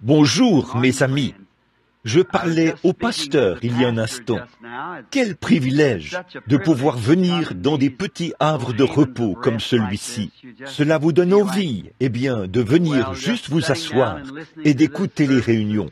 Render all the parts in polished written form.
Bonjour, mes amis. Je parlais au pasteur il y a un instant. Quel privilège de pouvoir venir dans des petits havres de repos comme celui-ci. Cela vous donne envie, de venir juste vous asseoir et d'écouter les réunions.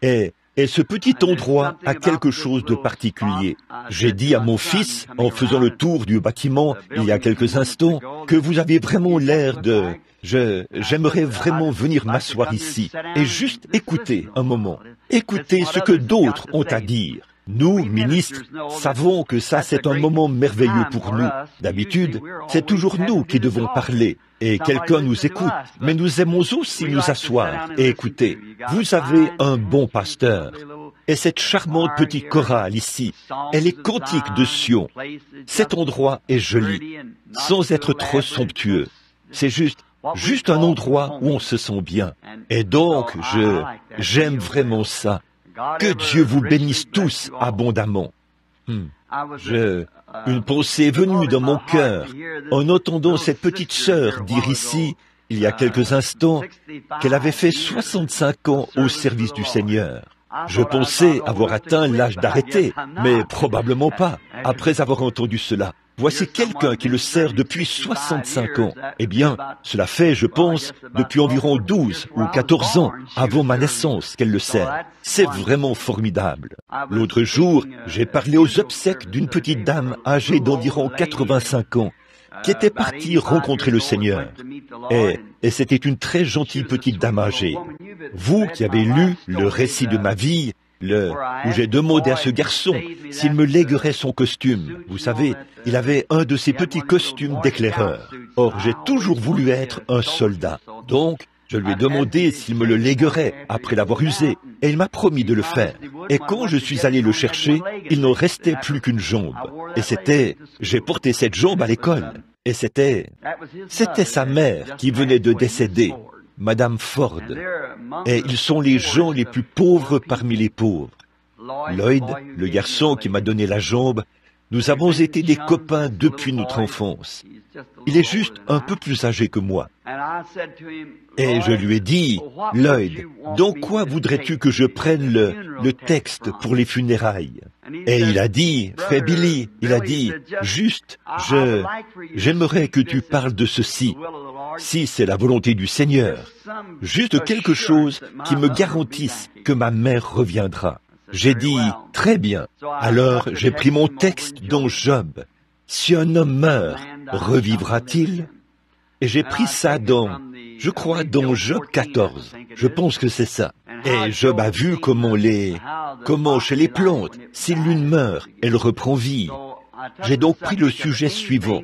Et ce petit endroit a quelque chose de particulier. J'ai dit à mon fils, en faisant le tour du bâtiment il y a quelques instants, que vous avez vraiment l'air de... J'aimerais vraiment venir m'asseoir ici et juste écouter un moment. Écouter ce que d'autres ont à dire. Nous, ministres, savons que ça c'est un moment merveilleux pour nous. D'habitude, c'est toujours nous qui devons parler et quelqu'un nous écoute. Mais nous aimons aussi nous asseoir et écouter. Vous avez un bon pasteur. Et cette charmante petite chorale ici, elle est cantique de Sion. Cet endroit est joli, sans être trop somptueux. C'est juste un endroit où on se sent bien. Et donc, j'aime vraiment ça. Que Dieu vous bénisse tous abondamment. Une pensée est venue dans mon cœur en entendant cette petite sœur dire ici, il y a quelques instants, qu'elle avait fait 65 ans au service du Seigneur. Je pensais avoir atteint l'âge d'arrêter, mais probablement pas, après avoir entendu cela. Voici quelqu'un qui le sert depuis 65 ans. Cela fait, je pense, depuis environ 12 ou 14 ans avant ma naissance qu'elle le sert. C'est vraiment formidable. L'autre jour, j'ai parlé aux obsèques d'une petite dame âgée d'environ 85 ans, qui était partie rencontrer le Seigneur. Et c'était une très gentille petite dame âgée. Vous qui avez lu le récit de ma vie, où j'ai demandé à ce garçon s'il me léguerait son costume. Vous savez, il avait un de ces petits costumes d'éclaireur. Or, j'ai toujours voulu être un soldat. Donc, je lui ai demandé s'il me le léguerait après l'avoir usé, et il m'a promis de le faire. Et quand je suis allé le chercher, il n'en restait plus qu'une jambe. J'ai porté cette jambe à l'école. Et c'était sa mère qui venait de décéder, Madame Ford. Et ils sont les gens les plus pauvres parmi les pauvres. Lloyd, le garçon qui m'a donné la jambe, nous avons été des copains depuis notre enfance. Il est juste un peu plus âgé que moi. Et je lui ai dit, Lloyd, dans quoi voudrais-tu que je prenne le texte pour les funérailles? Et il a dit, frère Billy, il a dit, juste, j'aimerais que tu parles de ceci, si c'est la volonté du Seigneur. Juste quelque chose qui me garantisse que ma mère reviendra. J'ai dit, très bien. Alors j'ai pris mon texte dans Job. Si un homme meurt, revivra-t-il? Et j'ai pris ça je crois dans Job 14. Je pense que c'est ça. Et Job a vu comment chez les plantes, si l'une meurt, elle reprend vie. J'ai donc pris le sujet suivant.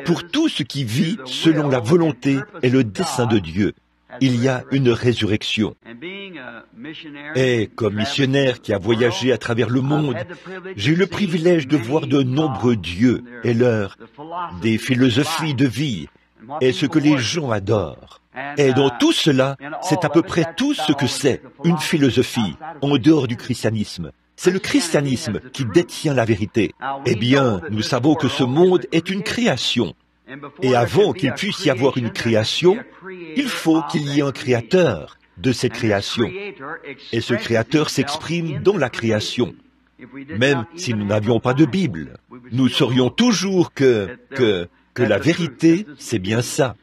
Pour tout ce qui vit selon la volonté et le dessein de Dieu, il y a une résurrection. Et comme missionnaire qui a voyagé à travers le monde, j'ai eu le privilège de voir de nombreux dieux et des philosophies de vie, et ce que les gens adorent. Et dans tout cela, c'est à peu près tout ce que c'est, une philosophie, en dehors du christianisme. C'est le christianisme qui détient la vérité. Nous savons que ce monde est une création. Et avant qu'il puisse y avoir une création, il faut qu'il y ait un créateur de cette création. Et ce créateur s'exprime dans la création. Même si nous n'avions pas de Bible, nous saurions toujours que la vérité, c'est bien ça.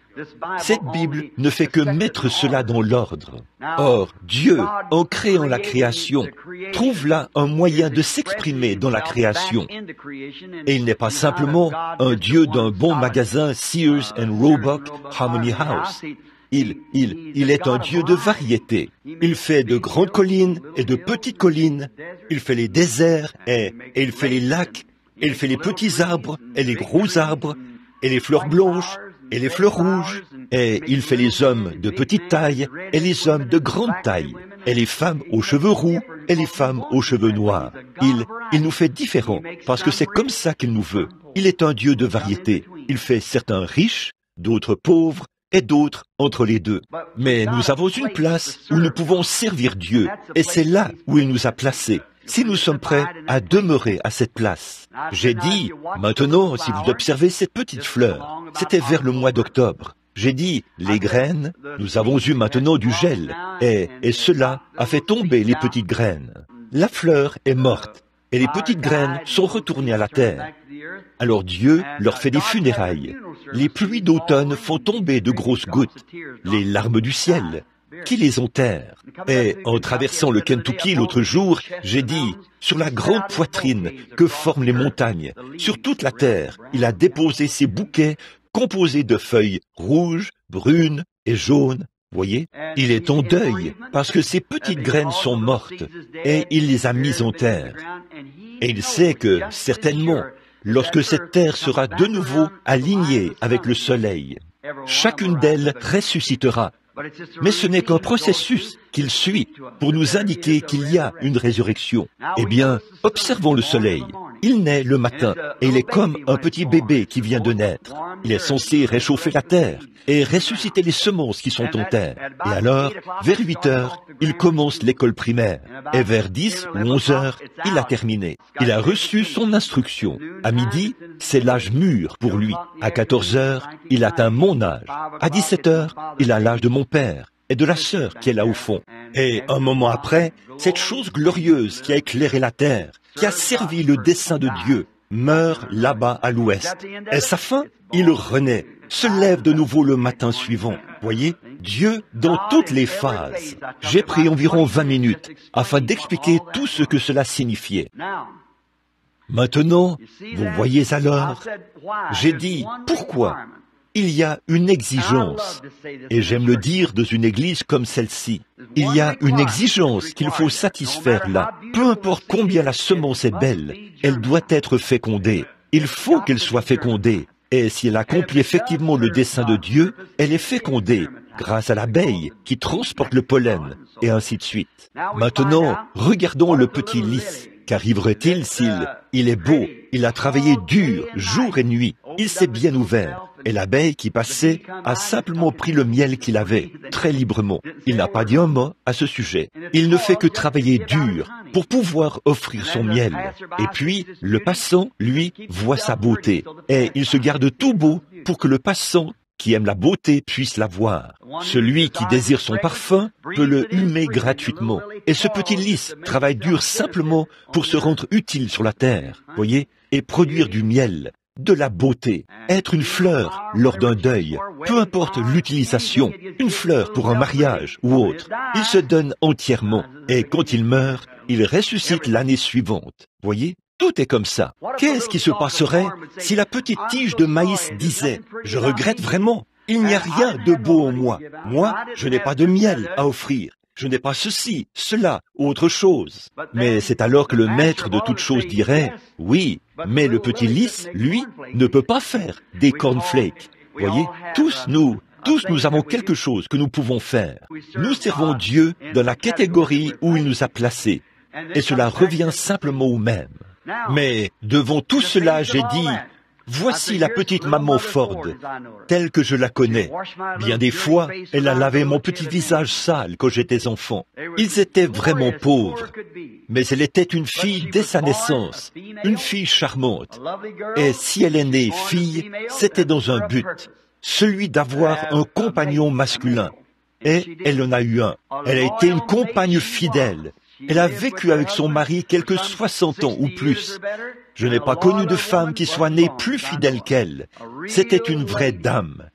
Cette Bible ne fait que mettre cela dans l'ordre. Or, Dieu, en créant la création, trouve là un moyen de s'exprimer dans la création. Et il n'est pas simplement un Dieu d'un bon magasin Sears and Roebuck Harmony House. Il est un Dieu de variété. Il fait de grandes collines et de petites collines. Il fait les déserts et il fait les lacs. Et il fait les petits arbres et les gros arbres et les fleurs blanches et les fleurs rouges, et il fait les hommes de petite taille et les hommes de grande taille, et les femmes aux cheveux roux et les femmes aux cheveux noirs. Il nous fait différents, parce que c'est comme ça qu'il nous veut. Il est un Dieu de variété. Il fait certains riches, d'autres pauvres, et d'autres entre les deux. Mais nous avons une place où nous pouvons servir Dieu, et c'est là où il nous a placés. si nous sommes prêts à demeurer à cette place. J'ai dit, maintenant, si vous observez cette petite fleur, c'était vers le mois d'octobre. J'ai dit, les graines, nous avons eu maintenant du gel, et cela a fait tomber les petites graines. La fleur est morte, et les petites graines sont retournées à la terre. Alors Dieu leur fait des funérailles. Les pluies d'automne font tomber de grosses gouttes, les larmes du ciel, qui les enterrent. Et en traversant le Kentucky l'autre jour, j'ai dit, sur la grande poitrine que forment les montagnes, sur toute la terre, il a déposé ses bouquets composés de feuilles rouges, brunes et jaunes. Voyez, il est en deuil parce que ces petites graines sont mortes et il les a mises en terre. Et il sait que, certainement, lorsque cette terre sera de nouveau alignée avec le soleil, chacune d'elles ressuscitera. Mais ce n'est qu'un processus qu'il suit pour nous indiquer qu'il y a une résurrection. Eh bien, observons le soleil. Il naît le matin et il est comme un petit bébé qui vient de naître. Il est censé réchauffer la terre et ressusciter les semences qui sont en terre. Et alors, vers 8 heures, il commence l'école primaire. Et vers 10 ou 11 heures, il a terminé. Il a reçu son instruction. À midi, c'est l'âge mûr pour lui. À 14 heures, il atteint mon âge. À 17 heures, il a l'âge de mon père et de la sœur qui est là au fond. Et un moment après, cette chose glorieuse qui a éclairé la terre, qui a servi le dessein de Dieu, meurt là-bas à l'ouest. Et sa fin, il renaît, se lève de nouveau le matin suivant. Voyez, Dieu dans toutes les phases. J'ai pris environ 20 minutes afin d'expliquer tout ce que cela signifiait. Maintenant, vous voyez alors, j'ai dit, pourquoi? Il y a une exigence, et j'aime le dire dans une église comme celle-ci. Il y a une exigence qu'il faut satisfaire là. Peu importe combien la semence est belle, elle doit être fécondée. Il faut qu'elle soit fécondée. Et si elle accomplit effectivement le dessein de Dieu, elle est fécondée grâce à l'abeille qui transporte le pollen, et ainsi de suite. Maintenant, regardons le petit lys. Qu'arriverait-il s'il est beau, il a travaillé dur, jour et nuit, il s'est bien ouvert, et l'abeille qui passait a simplement pris le miel qu'il avait, très librement. Il n'a pas dit un mot à ce sujet. Il ne fait que travailler dur pour pouvoir offrir son miel. Et puis, le passant, lui, voit sa beauté, et il se garde tout beau pour que le passant qui aime la beauté puisse la voir. Celui qui désire son parfum peut le humer gratuitement. Et ce petit lys travaille dur simplement pour se rendre utile sur la terre, voyez, et produire du miel, de la beauté, être une fleur lors d'un deuil, peu importe l'utilisation, une fleur pour un mariage ou autre. Il se donne entièrement, et quand il meurt, il ressuscite l'année suivante, voyez. Tout est comme ça. Qu'est-ce qui se passerait si la petite tige de maïs disait « Je regrette vraiment, il n'y a rien de beau en moi. Moi, je n'ai pas de miel à offrir. Je n'ai pas ceci, cela, ou autre chose. » Mais c'est alors que le maître de toute chose dirait « Oui, mais le petit lys, lui, ne peut pas faire des cornflakes. » Voyez, tous nous avons quelque chose que nous pouvons faire. Nous servons Dieu dans la catégorie où il nous a placés. Et cela revient simplement au même. Mais devant tout cela, j'ai dit, voici la petite maman Ford, telle que je la connais. Bien des fois, elle a lavé mon petit visage sale quand j'étais enfant. Ils étaient vraiment pauvres. Mais elle était une fille dès sa naissance, une fille charmante. Et si elle est née fille, c'était dans un but, celui d'avoir un compagnon masculin. Et elle en a eu un. Elle a été une compagne fidèle. Elle a vécu avec son mari quelques 60 ans ou plus. Je n'ai pas connu de femme qui soit née plus fidèle qu'elle. C'était une vraie dame.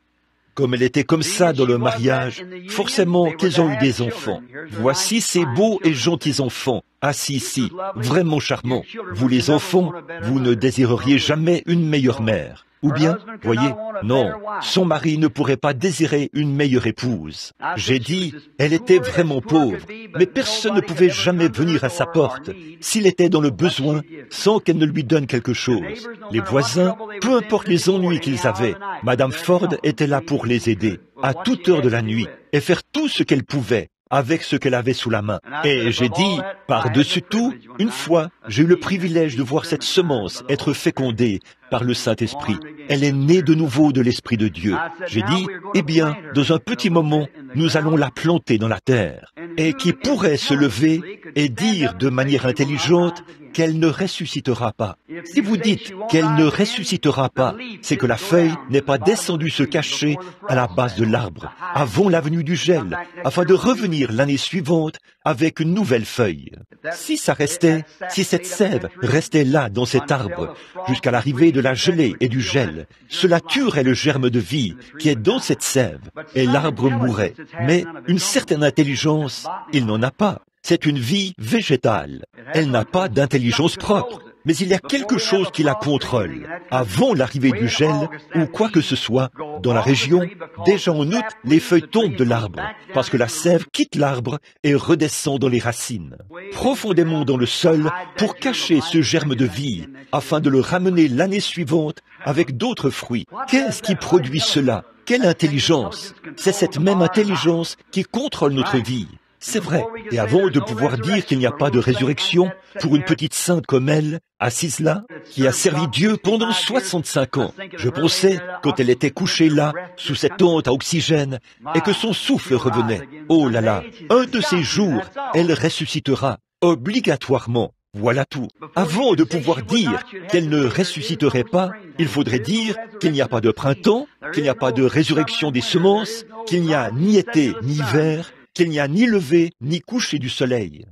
Comme elle était comme ça dans le mariage, forcément qu'ils ont eu des enfants. Voici ces beaux et gentils enfants, assis ici, vraiment charmants. Vous les enfants, vous ne désireriez jamais une meilleure mère. Ou bien, voyez, non, son mari ne pourrait pas désirer une meilleure épouse. J'ai dit, elle était vraiment pauvre, mais personne ne pouvait jamais venir à sa porte s'il était dans le besoin sans qu'elle ne lui donne quelque chose. Les voisins, peu importe les ennuis qu'ils avaient, Madame Ford était là pour les aider, à toute heure de la nuit, et faire tout ce qu'elle pouvait avec ce qu'elle avait sous la main. Et j'ai dit, par-dessus tout, une fois, j'ai eu le privilège de voir cette semence être fécondée par le Saint-Esprit. Elle est née de nouveau de l'Esprit de Dieu. J'ai dit, eh bien, dans un petit moment, nous allons la planter dans la terre, et qui pourrait se lever et dire de manière intelligente qu'elle ne ressuscitera pas. Si vous dites qu'elle ne ressuscitera pas, c'est que la feuille n'est pas descendue se cacher à la base de l'arbre, avant la venue du gel, afin de revenir l'année suivante avec une nouvelle feuille. Si ça restait, si cette sève restait là dans cet arbre, jusqu'à l'arrivée de la gelée et du gel, cela tuerait le germe de vie qui est dans cette sève, et l'arbre mourrait. Mais une certaine intelligence, il n'en a pas. C'est une vie végétale. Elle n'a pas d'intelligence propre. Mais il y a quelque chose qui la contrôle. Avant l'arrivée du gel, ou quoi que ce soit, dans la région, déjà en août, les feuilles tombent de l'arbre, parce que la sève quitte l'arbre et redescend dans les racines, profondément dans le sol, pour cacher ce germe de vie, afin de le ramener l'année suivante avec d'autres fruits. Qu'est-ce qui produit cela? Quelle intelligence? C'est cette même intelligence qui contrôle notre vie. C'est vrai. Et avant de pouvoir dire qu'il n'y a pas de résurrection, pour une petite sainte comme elle, assise là, qui a servi Dieu pendant 65 ans, je pensais, quand elle était couchée là, sous cette tente à oxygène, et que son souffle revenait. Oh là là, un de ces jours, elle ressuscitera, obligatoirement. Voilà tout. Avant de pouvoir dire qu'elle ne ressusciterait pas, il faudrait dire qu'il n'y a pas de printemps, qu'il n'y a pas de résurrection des semences, qu'il n'y a ni été ni hiver, qu'il n'y a ni lever ni coucher du soleil,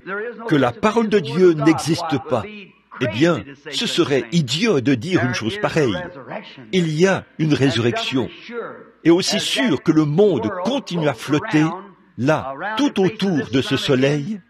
que la parole de Dieu n'existe pas. Eh bien, ce serait idiot de dire une chose pareille. Il y a une résurrection. Et aussi sûr que le monde continue à flotter, là, tout autour de ce soleil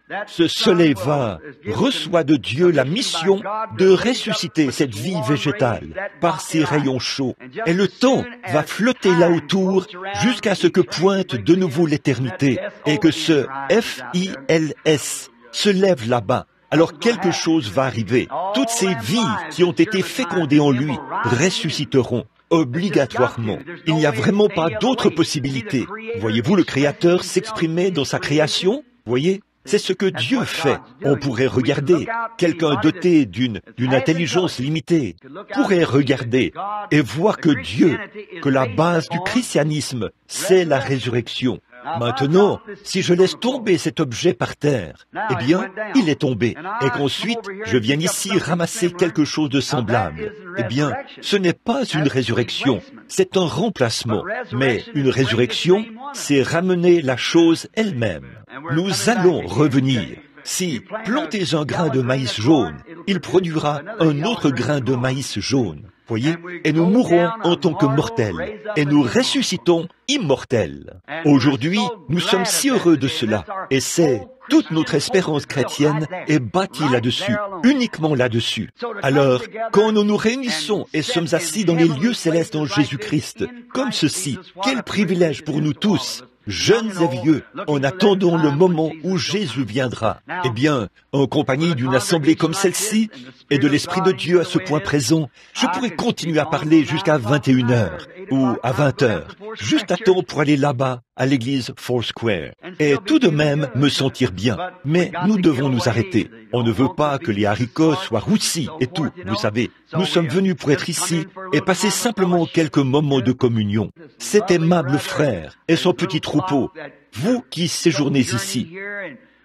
reçoit de Dieu la mission de ressusciter cette vie végétale par ses rayons chauds. Et le temps va flotter là autour jusqu'à ce que pointe de nouveau l'éternité et que ce F-I-L-S se lève là-bas. Alors quelque chose va arriver. Toutes ces vies qui ont été fécondées en lui ressusciteront. Obligatoirement. Il n'y a vraiment pas d'autre possibilité. Voyez-vous le Créateur s'exprimer dans sa création? Voyez? C'est ce que Dieu fait. On pourrait regarder. Quelqu'un doté d'une intelligence limitée pourrait regarder et voir que Dieu, que la base du christianisme, c'est la résurrection. Maintenant, si je laisse tomber cet objet par terre, eh bien, il est tombé, et qu'ensuite, je viens ici ramasser quelque chose de semblable. Eh bien, ce n'est pas une résurrection, c'est un remplacement. Mais une résurrection, c'est ramener la chose elle-même. Nous allons revenir. Si plantez un grain de maïs jaune, il produira un autre grain de maïs jaune. Voyez? Et nous mourrons en tant que mortels, et nous ressuscitons immortels. Aujourd'hui, nous sommes si heureux de cela, et c'est toute notre espérance chrétienne est bâtie là-dessus, uniquement là-dessus. Alors, quand nous nous réunissons et sommes assis dans les lieux célestes en Jésus-Christ, comme ceci, quel privilège pour nous tous, jeunes et vieux, en attendant le moment où Jésus viendra. Eh bien, en compagnie d'une assemblée comme celle-ci, et de l'Esprit de Dieu à ce point présent, je pourrais continuer à parler jusqu'à 21h, ou à 20h, juste à temps pour aller là-bas, à l'église Foursquare, et tout de même me sentir bien. Mais nous devons nous arrêter. On ne veut pas que les haricots soient roussis et tout, vous savez. Nous sommes venus pour être ici et passer simplement quelques moments de communion. Cet aimable frère et son petit troupeau, vous qui séjournez ici,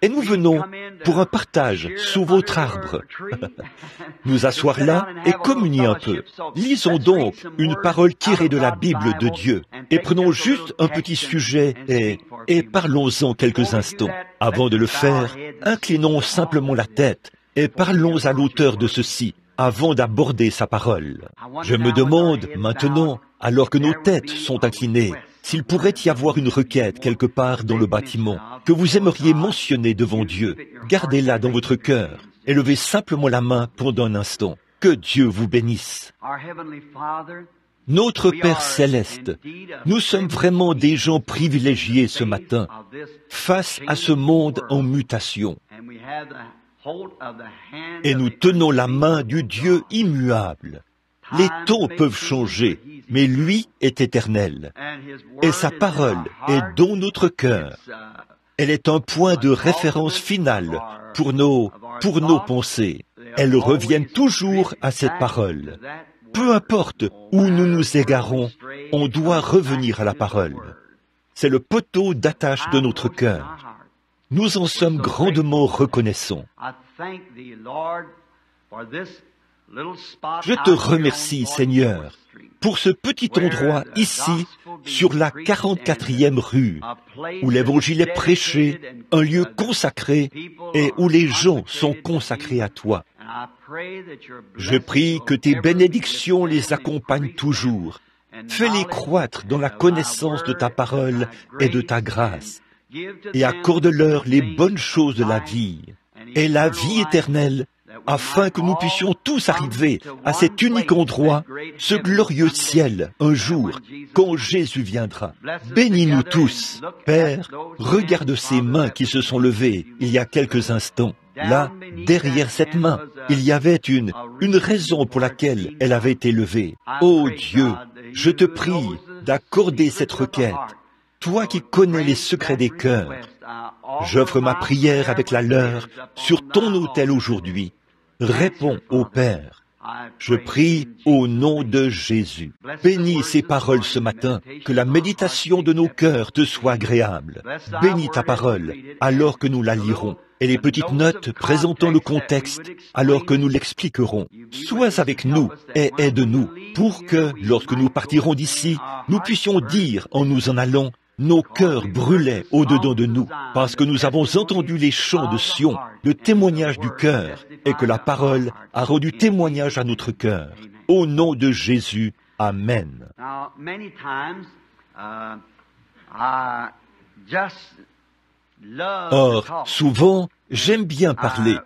et nous venons pour un partage sous votre arbre. Nous asseoir là et communier un peu. Lisons donc une parole tirée de la Bible de Dieu et prenons juste un petit sujet et parlons-en quelques instants. Avant de le faire, inclinons simplement la tête et parlons à l'auteur de ceci avant d'aborder sa parole. Je me demande maintenant, alors que nos têtes sont inclinées, s'il pourrait y avoir une requête quelque part dans le bâtiment que vous aimeriez mentionner devant Dieu. Gardez-la dans votre cœur et levez simplement la main pendant un instant. Que Dieu vous bénisse. Notre Père Céleste, nous sommes vraiment des gens privilégiés ce matin face à ce monde en mutation. Et nous tenons la main du Dieu immuable. Les temps peuvent changer, mais lui est éternel. Et sa parole est dans notre cœur. Elle est un point de référence final pour nos pensées. Elles reviennent toujours à cette parole. Peu importe où nous nous égarons, on doit revenir à la parole. C'est le poteau d'attache de notre cœur. Nous en sommes grandement reconnaissants. Je te remercie, Seigneur, pour ce petit endroit ici, sur la 44e rue, où l'Évangile est prêché, un lieu consacré et où les gens sont consacrés à toi. Je prie que tes bénédictions les accompagnent toujours. Fais-les croître dans la connaissance de ta parole et de ta grâce, et accorde-leur les bonnes choses de la vie et la vie éternelle, afin que nous puissions tous arriver à cet unique endroit, ce glorieux ciel, un jour, quand Jésus viendra. Bénis-nous tous. Père, regarde ces mains qui se sont levées il y a quelques instants. Là, derrière cette main, il y avait une raison pour laquelle elle avait été levée. Ô Dieu, je te prie d'accorder cette requête. Toi qui connais les secrets des cœurs, j'offre ma prière avec la leur sur ton autel aujourd'hui. Réponds au Père. Je prie au nom de Jésus. Bénis ces paroles ce matin, que la méditation de nos cœurs te soit agréable. Bénis ta parole alors que nous la lirons, et les petites notes présentant le contexte alors que nous l'expliquerons. Sois avec nous et aide-nous pour que, lorsque nous partirons d'ici, nous puissions dire en nous en allant, nos cœurs brûlaient au-dedans de nous, parce que nous avons entendu les chants de Sion, le témoignage du cœur, et que la parole a rendu témoignage à notre cœur. Au nom de Jésus, Amen. Or, souvent, j'aime bien parler,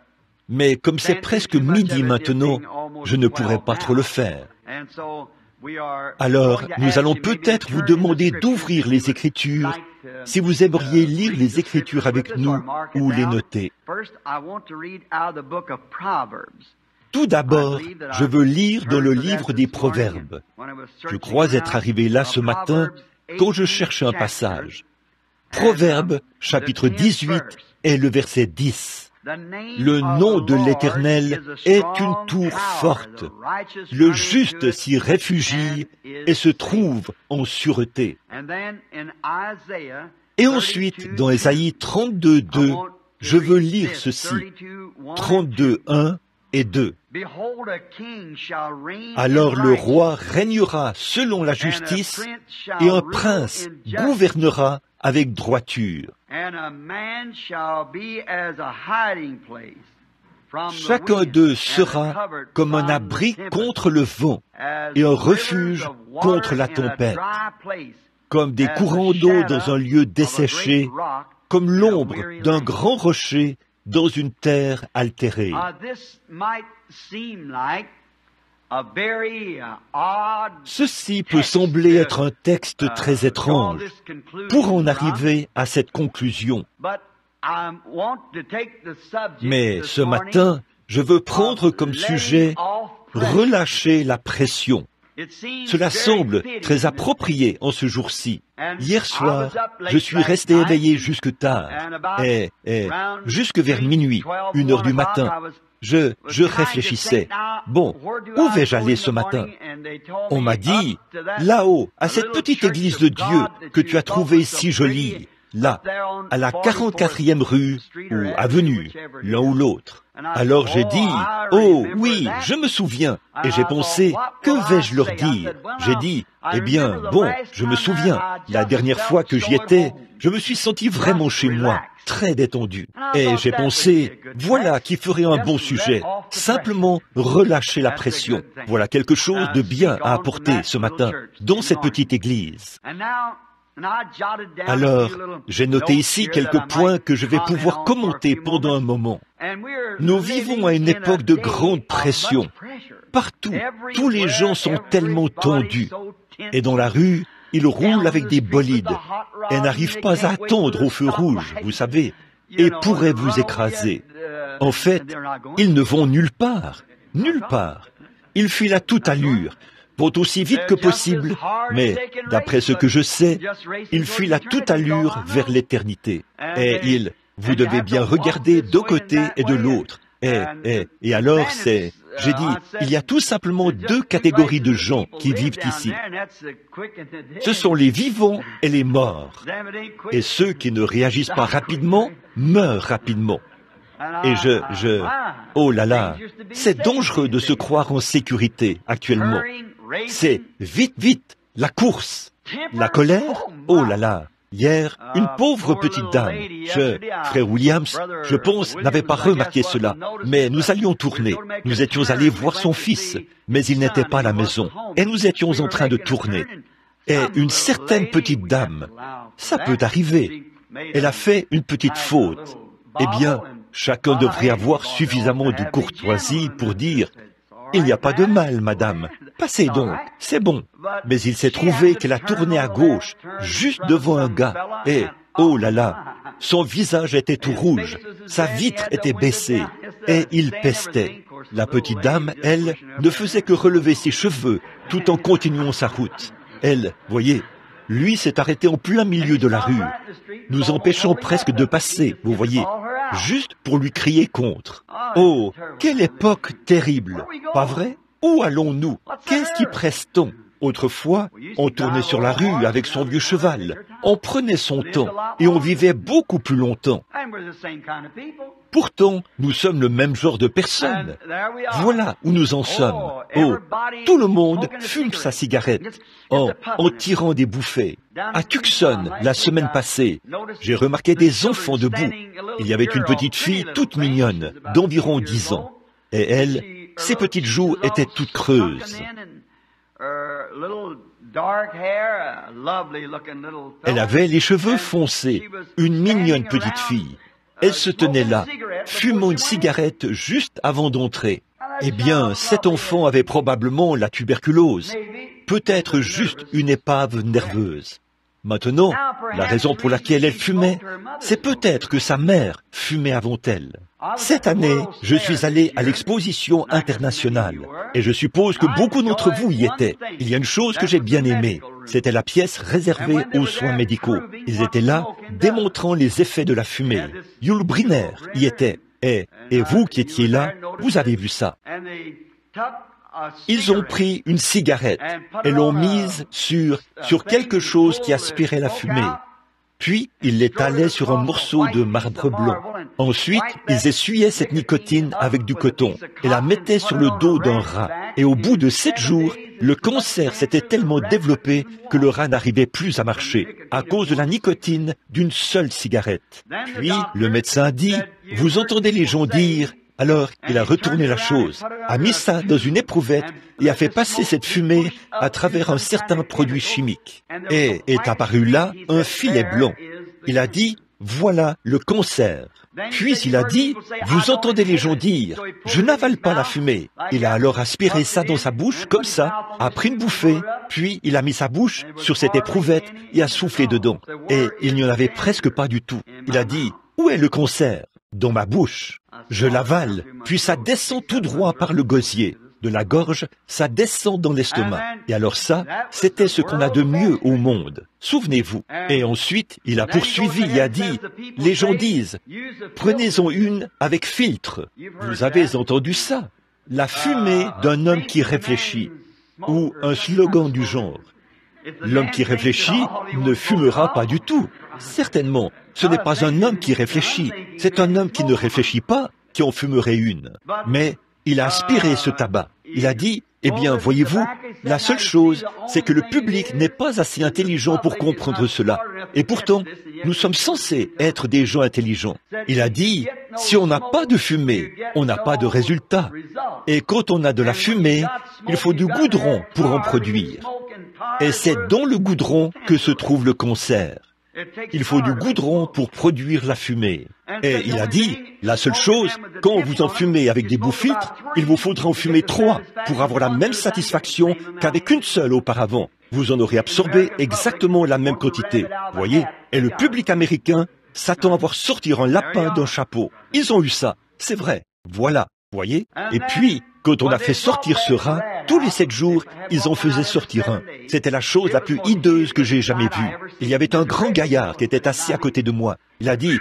mais comme c'est presque midi maintenant, je ne pourrais pas trop le faire. Alors, nous allons peut-être vous demander d'ouvrir les Écritures si vous aimeriez lire les Écritures avec nous ou les noter. Tout d'abord, je veux lire dans le livre des Proverbes. Je crois être arrivé là ce matin quand je cherchais un passage. Proverbes, chapitre 18, et le verset 10. Le nom de l'Éternel est une tour forte. Le juste s'y réfugie et se trouve en sûreté. Et ensuite, dans Ésaïe 32, 2, je veux lire ceci. 32, 1 et 2. Alors le roi régnera selon la justice et un prince gouvernera avec droiture. Chacun d'eux sera comme un abri contre le vent et un refuge contre la tempête, comme des courants d'eau dans un lieu desséché, comme l'ombre d'un grand rocher dans une terre altérée. Ceci peut sembler être un texte très étrange pour en arriver à cette conclusion. Mais ce matin, je veux prendre comme sujet « relâcher la pression ». Cela semble très approprié en ce jour-ci. Hier soir, je suis resté éveillé jusque tard, et jusque vers minuit, 1h du matin. Je réfléchissais. Bon, où vais-je aller ce matin? On m'a dit, là-haut, à cette petite église de Dieu que tu as trouvée si jolie, là, à la 44e rue ou avenue, l'un ou l'autre. Alors j'ai dit, oh oui, je me souviens. Et j'ai pensé, que vais-je leur dire? J'ai dit, eh bien, bon, je me souviens, la dernière fois que j'y étais, je me suis senti vraiment chez moi, très détendu. Et j'ai pensé, voilà qui ferait un bon sujet, simplement relâcher la pression. Voilà quelque chose de bien à apporter ce matin dans cette petite église. Alors, j'ai noté ici quelques points que je vais pouvoir commenter pendant un moment. Nous vivons à une époque de grande pression. Partout, tous les gens sont tellement tendus. Et dans la rue, ils roulent avec des bolides et n'arrivent pas à attendre au feu rouge, vous savez, et pourraient vous écraser. En fait, ils ne vont nulle part. Nulle part. Ils filent à toute allure, vont aussi vite que possible, mais, d'après ce que je sais, ils filent à toute allure vers l'éternité. Et vous devez bien regarder d'un côté et de l'autre. Et alors j'ai dit, il y a tout simplement deux catégories de gens qui vivent ici. Ce sont les vivants et les morts. Et ceux qui ne réagissent pas rapidement meurt rapidement. Et oh là là, c'est dangereux de se croire en sécurité actuellement. C'est vite, vite, la course, la colère, oh là là. Hier, une pauvre petite dame, frère Williams, je pense, n'avait pas remarqué cela, mais nous allions tourner. Nous étions allés voir son fils, mais il n'était pas à la maison, et nous étions en train de tourner. Et une certaine petite dame, ça peut arriver, elle a fait une petite faute. Eh bien, chacun devrait avoir suffisamment de courtoisie pour dire « Il n'y a pas de mal, madame, passez donc, c'est bon. » Mais il s'est trouvé qu'elle a tourné à gauche, juste devant un gars, et, oh là là, son visage était tout rouge, sa vitre était baissée, et il pestait. La petite dame, elle, ne faisait que relever ses cheveux, tout en continuant sa route. Elle, voyez, lui s'est arrêté en plein milieu de la rue, nous empêchant presque de passer, vous voyez, juste pour lui crier contre. Oh, quelle époque terrible, pas vrai? Où allons-nous? Qu'est-ce qui presse-t-on? Autrefois, on tournait sur la rue avec son vieux cheval, on prenait son temps et on vivait beaucoup plus longtemps. Pourtant, nous sommes le même genre de personnes. Voilà où nous en sommes. Oh, tout le monde fume sa cigarette en tirant des bouffées. À Tucson, la semaine passée, j'ai remarqué des enfants debout. Il y avait une petite fille toute mignonne, d'environ 10 ans. Et elle, ses petites joues étaient toutes creuses. Elle avait les cheveux foncés, une mignonne petite fille. Elle se tenait là, fumant une cigarette juste avant d'entrer. Eh bien, cet enfant avait probablement la tuberculose, peut-être juste une épave nerveuse. Maintenant, la raison pour laquelle elle fumait, c'est peut-être que sa mère fumait avant elle. Cette année, je suis allé à l'exposition internationale, et je suppose que beaucoup d'entre vous y étaient. Il y a une chose que j'ai bien aimée, c'était la pièce réservée aux soins médicaux. Ils étaient là, démontrant les effets de la fumée. Yul Brynner y était, et vous qui étiez là, vous avez vu ça. Ils ont pris une cigarette et l'ont mise sur quelque chose qui aspirait la fumée. Puis, ils l'étalaient sur un morceau de marbre blanc. Ensuite, ils essuyaient cette nicotine avec du coton et la mettaient sur le dos d'un rat. Et au bout de 7 jours, le cancer s'était tellement développé que le rat n'arrivait plus à marcher à cause de la nicotine d'une seule cigarette. Puis, le médecin dit, « Vous entendez les gens dire... » Alors, il a retourné la chose, a mis ça dans une éprouvette et a fait passer cette fumée à travers un certain produit chimique. Et est apparu là un filet blanc. Il a dit, voilà le cancer. Puis il a dit, vous entendez les gens dire, je n'avale pas la fumée. Il a alors aspiré ça dans sa bouche, comme ça, a pris une bouffée, puis il a mis sa bouche sur cette éprouvette et a soufflé dedans. Et il n'y en avait presque pas du tout. Il a dit, où est le cancer? Dans ma bouche. Je l'avale, puis ça descend tout droit par le gosier. De la gorge, ça descend dans l'estomac. Et alors ça, c'était ce qu'on a de mieux au monde. Souvenez-vous. Et ensuite, il a poursuivi et a dit, les gens disent, prenez-en une avec filtre. Vous avez entendu ça? La fumée d'un homme qui réfléchit. Ou un slogan du genre. L'homme qui réfléchit ne fumera pas du tout. Certainement, ce n'est pas un homme qui réfléchit, c'est un homme qui ne réfléchit pas qui en fumerait une. Mais il a aspiré ce tabac. Il a dit, eh bien, voyez-vous, la seule chose, c'est que le public n'est pas assez intelligent pour comprendre cela. Et pourtant, nous sommes censés être des gens intelligents. Il a dit, si on n'a pas de fumée, on n'a pas de résultat. Et quand on a de la fumée, il faut du goudron pour en produire. Et c'est dans le goudron que se trouve le cancer. Il faut du goudron pour produire la fumée. Et il a dit, la seule chose, quand vous en fumez avec des bouts-filtres, il vous faudra en fumer 3 pour avoir la même satisfaction qu'avec une seule auparavant. Vous en aurez absorbé exactement la même quantité. Voyez? Et le public américain s'attend à voir sortir un lapin d'un chapeau. Ils ont eu ça. C'est vrai. Voilà. Voyez? Et puis, quand on a fait sortir ce rat, tous les 7 jours, ils en faisaient sortir un. C'était la chose la plus hideuse que j'ai jamais vue. Il y avait un grand gaillard qui était assis à côté de moi. Il a dit,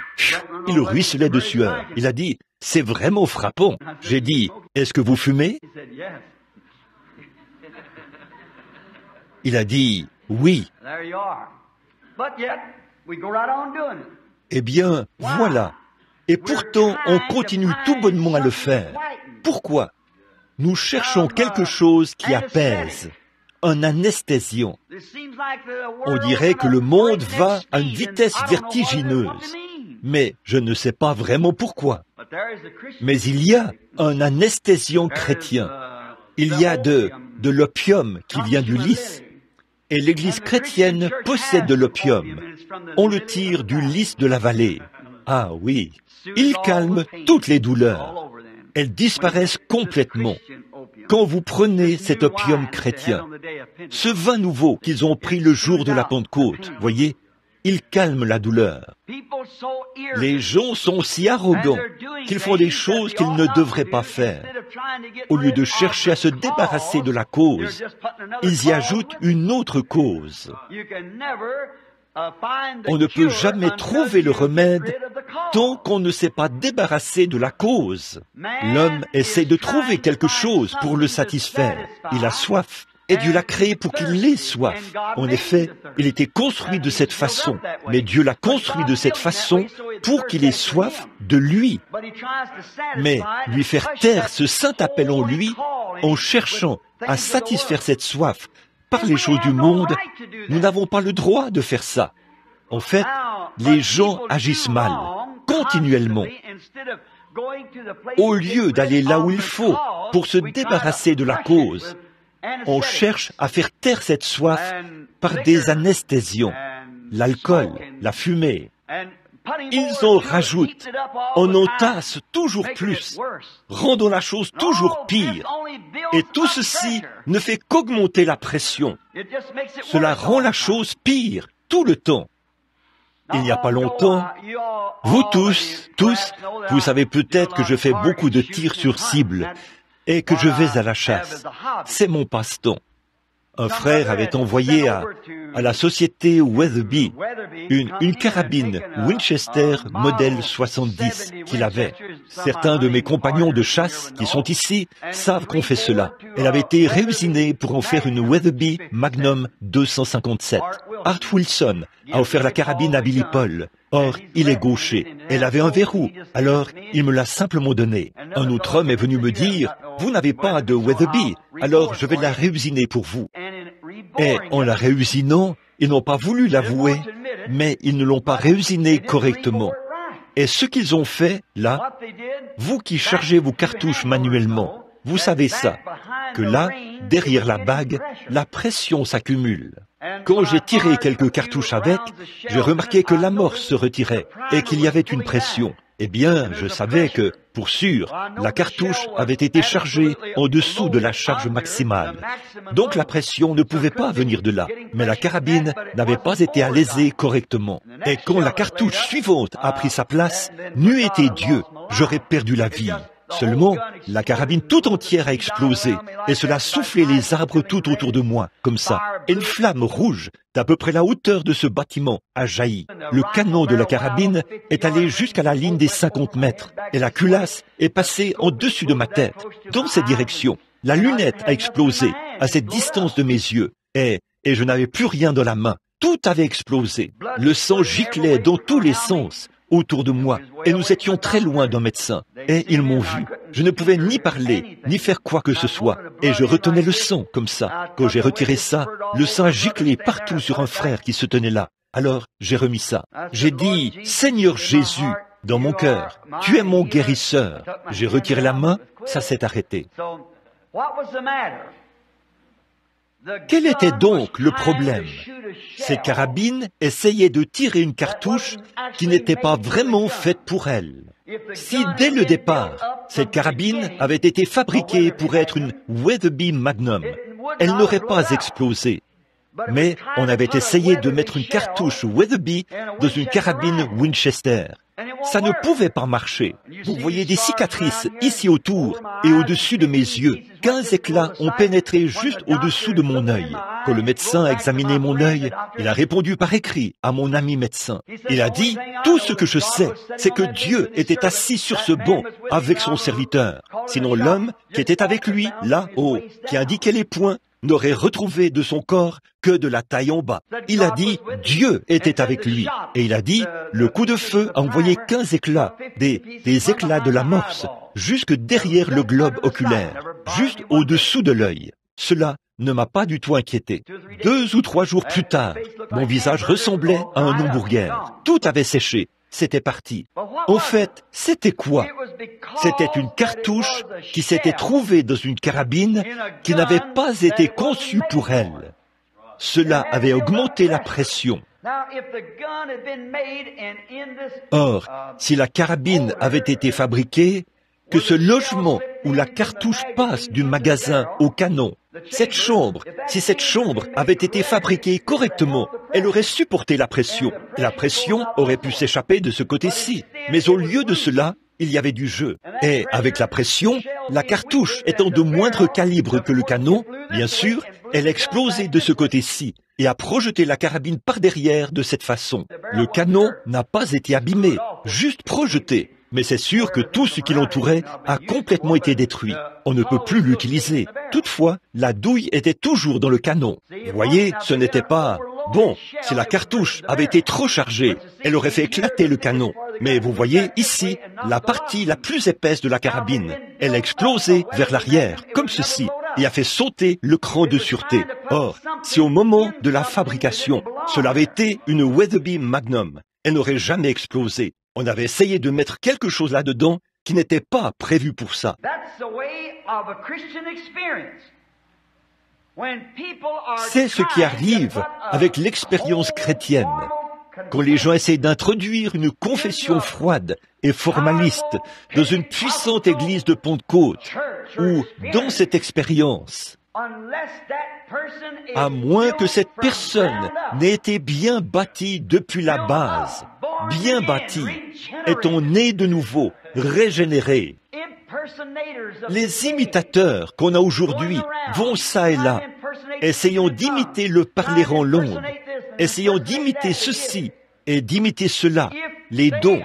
il ruisselait de sueur. Il a dit, c'est vraiment frappant. J'ai dit, est-ce que vous fumez? Il a dit, oui. Eh bien, voilà. Et pourtant, on continue tout bonnement à le faire. Pourquoi? Nous cherchons quelque chose qui apaise, un anesthésiant. On dirait que le monde va à une vitesse vertigineuse, mais je ne sais pas vraiment pourquoi. Mais il y a un anesthésiant chrétien. Il y a de l'opium qui vient du lys. Et l'Église chrétienne possède de l'opium. On le tire du lys de la vallée. Ah oui, il calme toutes les douleurs. Elles disparaissent complètement. Quand vous prenez cet opium chrétien, ce vin nouveau qu'ils ont pris le jour de la Pentecôte, voyez, il calme la douleur. Les gens sont si arrogants qu'ils font des choses qu'ils ne devraient pas faire. Au lieu de chercher à se débarrasser de la cause, ils y ajoutent une autre cause. On ne peut jamais trouver le remède tant qu'on ne s'est pas débarrassé de la cause. L'homme essaie de trouver quelque chose pour le satisfaire. Il a soif. Et Dieu l'a créé pour qu'il ait soif. En effet, il était construit de cette façon. Mais Dieu l'a construit de cette façon pour qu'il ait soif de lui. Mais lui faire taire ce saint appel en lui, en cherchant à satisfaire cette soif par les choses du monde, nous n'avons pas le droit de faire ça. En fait, les gens agissent mal, continuellement. Au lieu d'aller là où il faut pour se débarrasser de la cause, on cherche à faire taire cette soif par des anesthésiants, l'alcool, la fumée. Ils en rajoutent, on entasse toujours plus, rendant la chose toujours pire. Et tout ceci ne fait qu'augmenter la pression. Cela rend la chose pire tout le temps. Il n'y a pas longtemps, vous tous, vous savez peut-être que je fais beaucoup de tirs sur cible et que je vais à la chasse. C'est mon passe-temps. Un frère avait envoyé à la société Weatherby une carabine Winchester modèle 70 qu'il avait. Certains de mes compagnons de chasse qui sont ici savent qu'on fait cela. Elle avait été réusinée pour en faire une Weatherby Magnum 257. Art Wilson a offert la carabine à Billy Paul. Or, il est gaucher. Elle avait un verrou, alors il me l'a simplement donnée. Un autre homme est venu me dire, « Vous n'avez pas de Weatherby, alors je vais la réusiner pour vous. » Et en la réusinant, ils n'ont pas voulu l'avouer, mais ils ne l'ont pas réusinée correctement. Et ce qu'ils ont fait, là, vous qui chargez vos cartouches manuellement, vous savez ça, que là, derrière la bague, la pression s'accumule. Quand j'ai tiré quelques cartouches avec, j'ai remarqué que l'amorce se retirait et qu'il y avait une pression. Eh bien, je savais que, pour sûr, la cartouche avait été chargée en dessous de la charge maximale. Donc la pression ne pouvait pas venir de là, mais la carabine n'avait pas été alésée correctement. Et quand la cartouche suivante a pris sa place, n'eût été Dieu, j'aurais perdu la vie. Seulement, la carabine tout entière a explosé, et cela a soufflé les arbres tout autour de moi, comme ça. Et une flamme rouge, d'à peu près la hauteur de ce bâtiment, a jailli. Le canon de la carabine est allé jusqu'à la ligne des 50 mètres, et la culasse est passée en-dessus de ma tête, dans cette direction. La lunette a explosé, à cette distance de mes yeux, et je n'avais plus rien dans la main. Tout avait explosé. Le sang giclait dans tous les sens autour de moi, et nous étions très loin d'un médecin, et ils m'ont vu. Je ne pouvais ni parler, ni faire quoi que ce soit, et je retenais le sang, comme ça. Quand j'ai retiré ça, le sang a giclé partout sur un frère qui se tenait là. Alors, j'ai remis ça. J'ai dit, « Seigneur Jésus », dans mon cœur, « Tu es mon guérisseur ». J'ai retiré la main, ça s'est arrêté. Quel était donc le problème? Cette carabine essayait de tirer une cartouche qui n'était pas vraiment faite pour elle. Si dès le départ, cette carabine avait été fabriquée pour être une Weatherby Magnum, elle n'aurait pas explosé. Mais on avait essayé de mettre une cartouche Weatherby dans une carabine Winchester. Ça ne pouvait pas marcher. Vous voyez des cicatrices ici autour et au-dessus de mes yeux. 15 éclats ont pénétré juste au-dessous de mon œil. Quand le médecin a examiné mon œil, il a répondu par écrit à mon ami médecin. Il a dit, « Tout ce que je sais, c'est que Dieu était assis sur ce banc avec son serviteur. Sinon l'homme qui était avec lui, là-haut, qui indiquait les points, n'aurait retrouvé de son corps que de la taille en bas. Il a dit, Dieu était avec lui. Et il a dit, le coup de feu a envoyé 15 éclats, des éclats de l'amorce, jusque derrière le globe oculaire, juste au-dessous de l'œil. Cela ne m'a pas du tout inquiété. 2 ou 3 jours plus tard, mon visage ressemblait à un hamburger. Tout avait séché. C'était parti. En fait, c'était quoi? C'était une cartouche qui s'était trouvée dans une carabine qui n'avait pas été conçue pour elle. Cela avait augmenté la pression. Or, si la carabine avait été fabriquée, que ce logement où la cartouche passe du magasin au canon, si cette chambre avait été fabriquée correctement, elle aurait supporté la pression. La pression aurait pu s'échapper de ce côté-ci. Mais au lieu de cela, il y avait du jeu. Et avec la pression, la cartouche étant de moindre calibre que le canon, bien sûr, elle a explosé de ce côté-ci et a projeté la carabine par derrière de cette façon. Le canon n'a pas été abîmé, juste projeté. Mais c'est sûr que tout ce qui l'entourait a complètement été détruit. On ne peut plus l'utiliser. Toutefois, la douille était toujours dans le canon. Vous voyez, ce n'était pas... Bon, si la cartouche avait été trop chargée, elle aurait fait éclater le canon. Mais vous voyez, ici, la partie la plus épaisse de la carabine, elle a explosé vers l'arrière, comme ceci, et a fait sauter le cran de sûreté. Or, si au moment de la fabrication, cela avait été une Weatherby Magnum, elle n'aurait jamais explosé. On avait essayé de mettre quelque chose là-dedans qui n'était pas prévu pour ça. C'est ce qui arrive avec l'expérience chrétienne. Quand les gens essayent d'introduire une confession froide et formaliste dans une puissante église de Pentecôte, ou dans cette expérience, à moins que cette personne n'ait été bien bâtie depuis la base, bien bâtie, étant né de nouveau, régénéré. Les imitateurs qu'on a aujourd'hui vont ça et là, essayant d'imiter le parler en langue, essayant d'imiter ceci et d'imiter cela, les dons,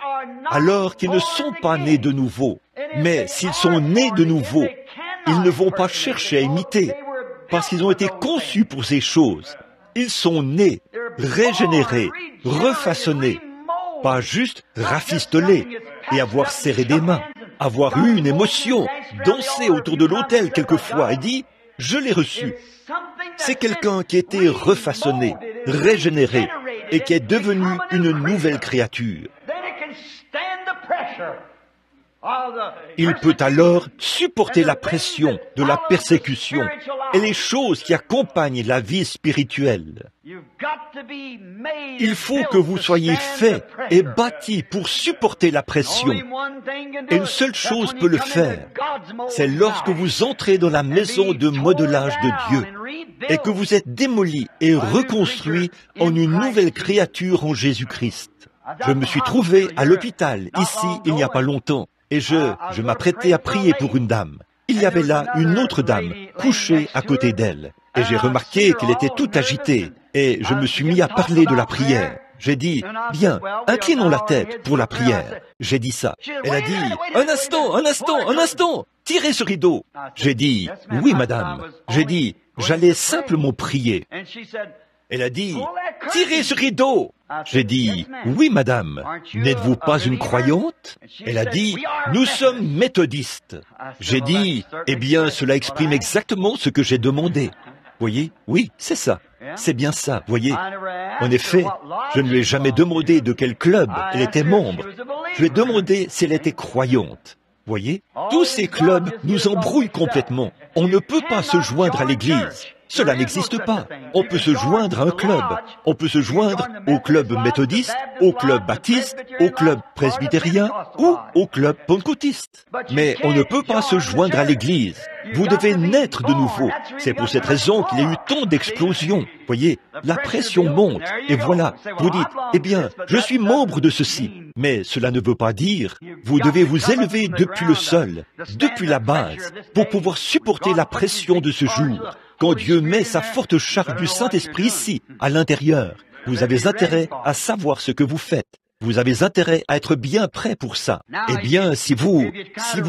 alors qu'ils ne sont pas nés de nouveau. Mais s'ils sont nés de nouveau, ils ne vont pas chercher à imiter, parce qu'ils ont été conçus pour ces choses. Ils sont nés, régénérés, refaçonnés, pas juste rafistolés et avoir serré des mains, avoir eu une émotion, danser autour de l'autel quelquefois et dit « je l'ai reçu ». C'est quelqu'un qui a été refaçonné, régénéré et qui est devenu une nouvelle créature. Il peut alors supporter la pression de la persécution et les choses qui accompagnent la vie spirituelle. Il faut que vous soyez fait et bâti pour supporter la pression. Et une seule chose peut le faire, c'est lorsque vous entrez dans la maison de modelage de Dieu et que vous êtes démoli et reconstruit en une nouvelle créature en Jésus-Christ. Je me suis trouvé à l'hôpital, ici, il n'y a pas longtemps. Et je m'apprêtais à prier pour une dame. Il y avait là une autre dame, couchée à côté d'elle. Et j'ai remarqué qu'elle était toute agitée. Et je me suis mis à parler de la prière. J'ai dit, bien, inclinons la tête pour la prière. J'ai dit ça. Elle a dit, un instant, tirez ce rideau. J'ai dit, oui madame. J'ai dit, j'allais simplement prier. Elle a dit, tirez ce rideau. J'ai dit, oui madame, n'êtes-vous pas une croyante? Elle a dit, nous sommes méthodistes. J'ai dit, eh bien cela exprime exactement ce que j'ai demandé. Voyez, oui, c'est ça. C'est bien ça, voyez. En effet, je ne lui ai jamais demandé de quel club elle était membre. Je lui ai demandé si elle était croyante. Voyez, tous ces clubs nous embrouillent complètement. On ne peut pas se joindre à l'église. Cela n'existe pas. On peut se joindre à un club. On peut se joindre au club méthodiste, au club baptiste, au club presbytérien ou au club pentecôtiste. Mais on ne peut pas se joindre à l'église. Vous devez naître de nouveau. C'est pour cette raison qu'il y a eu tant d'explosions. Voyez, la pression monte. Et voilà, vous dites, eh bien, je suis membre de ceci. Mais cela ne veut pas dire, vous devez vous élever depuis le sol, depuis la base, pour pouvoir supporter la pression de ce jour. Quand Dieu met sa forte charge du Saint-Esprit ici, à l'intérieur, vous avez intérêt à savoir ce que vous faites. vous avez intérêt à être bien prêt pour ça. Eh bien, si vous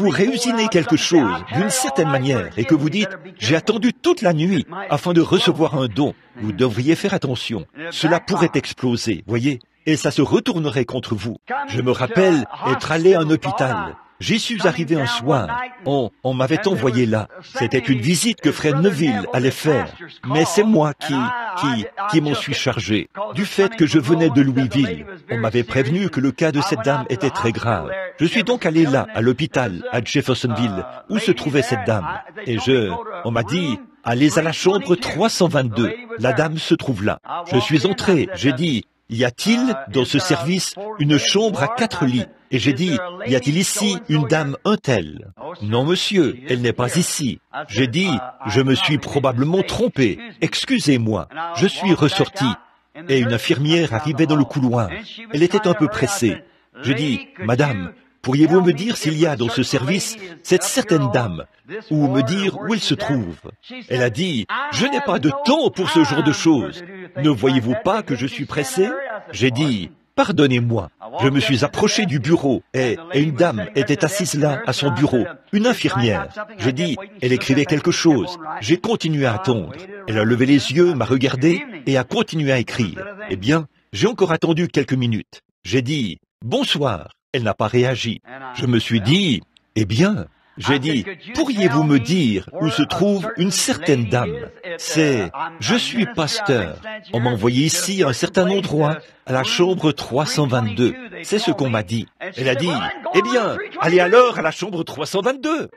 réusinez quelque chose d'une certaine manière et que vous dites « j'ai attendu toute la nuit afin de recevoir un don », vous devriez faire attention. Cela pourrait exploser, voyez, et ça se retournerait contre vous. Je me rappelle être allé à un hôpital. J'y suis arrivé un soir. On m'avait envoyé là. C'était une visite que Frère Neville allait faire. Mais c'est moi qui m'en suis chargé. Du fait que je venais de Louisville, on m'avait prévenu que le cas de cette dame était très grave. Je suis donc allé là, à l'hôpital, à Jeffersonville, où se trouvait cette dame. Et on m'a dit, allez à la chambre 322. La dame se trouve là. Je suis entré, j'ai dit, y a-t-il dans ce service une chambre à 4 lits? Et j'ai dit, y a-t-il ici une dame un tel? Non, monsieur, elle n'est pas ici. J'ai dit, je me suis probablement trompé. Excusez-moi. Je suis ressorti. Et une infirmière arrivait dans le couloir. Elle était un peu pressée. J'ai dit, madame, pourriez-vous me dire s'il y a dans ce service cette certaine dame, ou me dire où elle se trouve? Elle a dit, je n'ai pas de temps pour ce genre de choses. Ne voyez-vous pas que je suis pressé? J'ai dit, pardonnez-moi. Je me suis approché du bureau et une dame était assise là à son bureau, une infirmière. J'ai dit, elle écrivait quelque chose. J'ai continué à attendre. Elle a levé les yeux, m'a regardé et a continué à écrire. Eh bien, j'ai encore attendu quelques minutes. J'ai dit, bonsoir. Elle n'a pas réagi. Je me suis dit, eh bien, j'ai dit, pourriez-vous me dire où se trouve une certaine dame? Je suis pasteur. On m'a envoyé ici à un certain endroit, à la chambre 322. C'est ce qu'on m'a dit. Elle a dit, eh bien, allez alors à la chambre 322.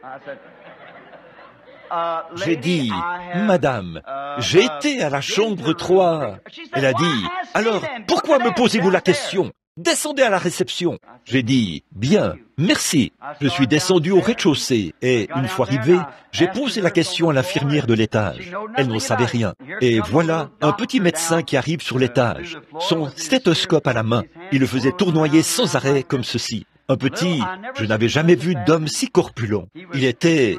J'ai dit, madame, j'ai été à la chambre 3. Elle a dit, alors, pourquoi me posez-vous la question? Descendez à la réception. J'ai dit, bien, merci. Je suis descendu au rez-de-chaussée et, une fois arrivé, j'ai posé la question à l'infirmière de l'étage. Elle n'en savait rien. Et voilà un petit médecin qui arrive sur l'étage, son stéthoscope à la main. Il le faisait tournoyer sans arrêt comme ceci. Un petit, je n'avais jamais vu d'homme si corpulent. Il était,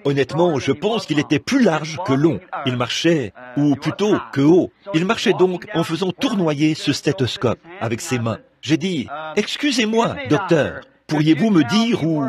honnêtement, je pense qu'il était plus large que long. Il marchait, ou plutôt que haut. Il marchait donc en faisant tournoyer ce stéthoscope avec ses mains. J'ai dit, excusez-moi, docteur, pourriez-vous me dire où...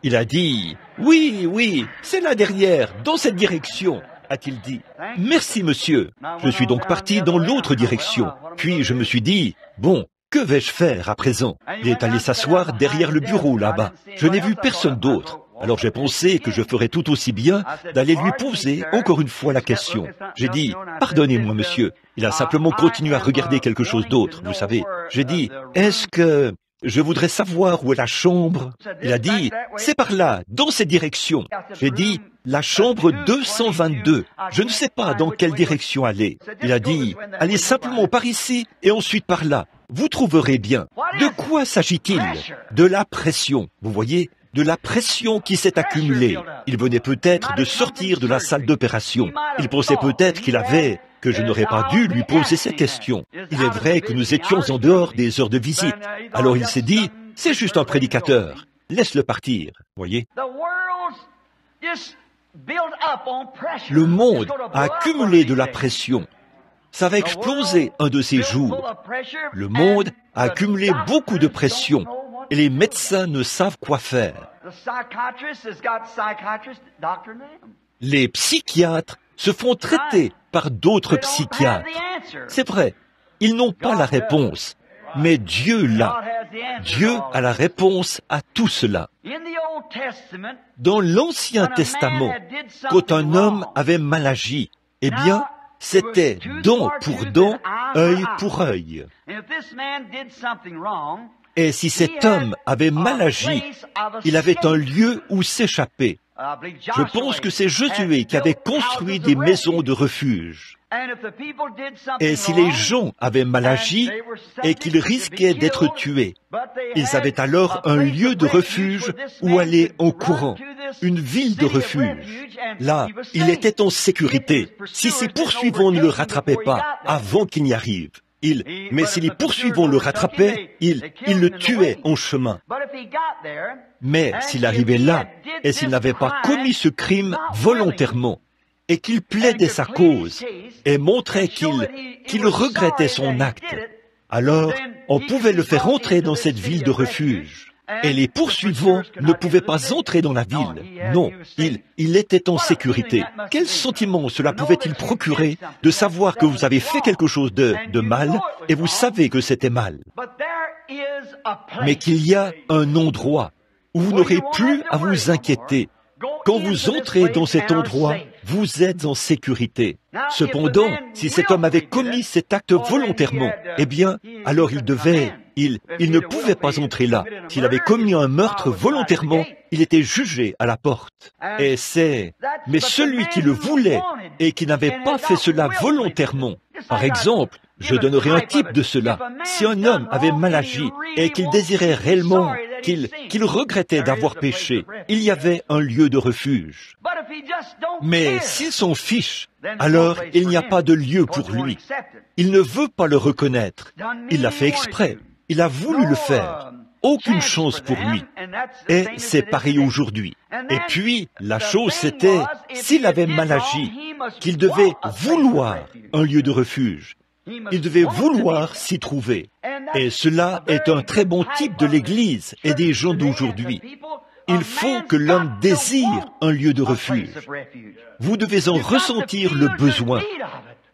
Il a dit, oui, c'est là derrière, dans cette direction, a-t-il dit. Merci, monsieur. Je suis donc parti dans l'autre direction. Puis je me suis dit, bon, que vais-je faire à présent? Il est allé s'asseoir derrière le bureau là-bas. Je n'ai vu personne d'autre. Alors j'ai pensé que je ferais tout aussi bien d'aller lui poser encore une fois la question. J'ai dit, pardonnez-moi, monsieur. Il a simplement continué à regarder quelque chose d'autre, vous savez. J'ai dit, est-ce que... je voudrais savoir où est la chambre. Il a dit, c'est par là, dans cette direction. J'ai dit, la chambre 222. Je ne sais pas dans quelle direction aller. Il a dit, allez simplement par ici et ensuite par là. Vous trouverez bien. De quoi s'agit-il? De la pression. Vous voyez? De la pression qui s'est accumulée. Il venait peut-être de sortir de la salle d'opération. Il pensait peut-être que je n'aurais pas dû lui poser ces questions. Il est vrai que nous étions en dehors des heures de visite. Alors il s'est dit, c'est juste un prédicateur. Laisse-le partir, voyez. Le monde a accumulé de la pression. Ça va exploser un de ces jours. Le monde a accumulé beaucoup de pression et les médecins ne savent quoi faire. Les psychiatres se font traiter par d'autres psychiatres. C'est vrai, ils n'ont pas la réponse, mais Dieu l'a. Dieu a la réponse à tout cela. Dans l'Ancien Testament, quand un homme avait mal agi, eh bien, c'était dent pour dent, œil pour œil. Et si cet homme avait mal agi, il avait un lieu où s'échapper. Je pense que c'est Josué qui avait construit des maisons de refuge. Et si les gens avaient mal agi et qu'ils risquaient d'être tués, ils avaient alors un lieu de refuge où aller en courant, une ville de refuge. Là, il était en sécurité. Si ses poursuivants ne le rattrapaient pas avant qu'il n'y arrive, mais si les poursuivants le rattrapaient, ils le tuaient en chemin. Mais s'il arrivait là, et s'il n'avait pas commis ce crime volontairement, et qu'il plaidait sa cause et montrait qu'il regrettait son acte, alors on pouvait le faire entrer dans cette ville de refuge. Et les poursuivants ne pouvaient pas entrer dans la ville. Non, il était en sécurité. Quel sentiment cela pouvait-il procurer de savoir que vous avez fait quelque chose de mal et vous savez que c'était mal? Mais qu'il y a un endroit où vous n'aurez plus à vous inquiéter. Quand vous entrez dans cet endroit, vous êtes en sécurité. Cependant, si cet homme avait commis cet acte volontairement, eh bien, alors il ne pouvait pas entrer là. S'il avait commis un meurtre volontairement, il était jugé à la porte. Mais celui qui le voulait et qui n'avait pas fait cela volontairement, par exemple, je donnerai un type de cela. Si un homme avait mal agi et qu'il désirait réellement, qu'il regrettait d'avoir péché, il y avait un lieu de refuge. Mais s'il s'en fiche, alors il n'y a pas de lieu pour lui. Il ne veut pas le reconnaître. Il l'a fait exprès. Il a voulu le faire. Aucune chance pour lui. Et c'est pareil aujourd'hui. Et puis, la chose c'était, s'il avait mal agi, qu'il devait vouloir un lieu de refuge. Il devait vouloir s'y trouver. Et cela est un très bon type de l'Église et des gens d'aujourd'hui. Il faut que l'homme désire un lieu de refuge. Vous devez en ressentir le besoin.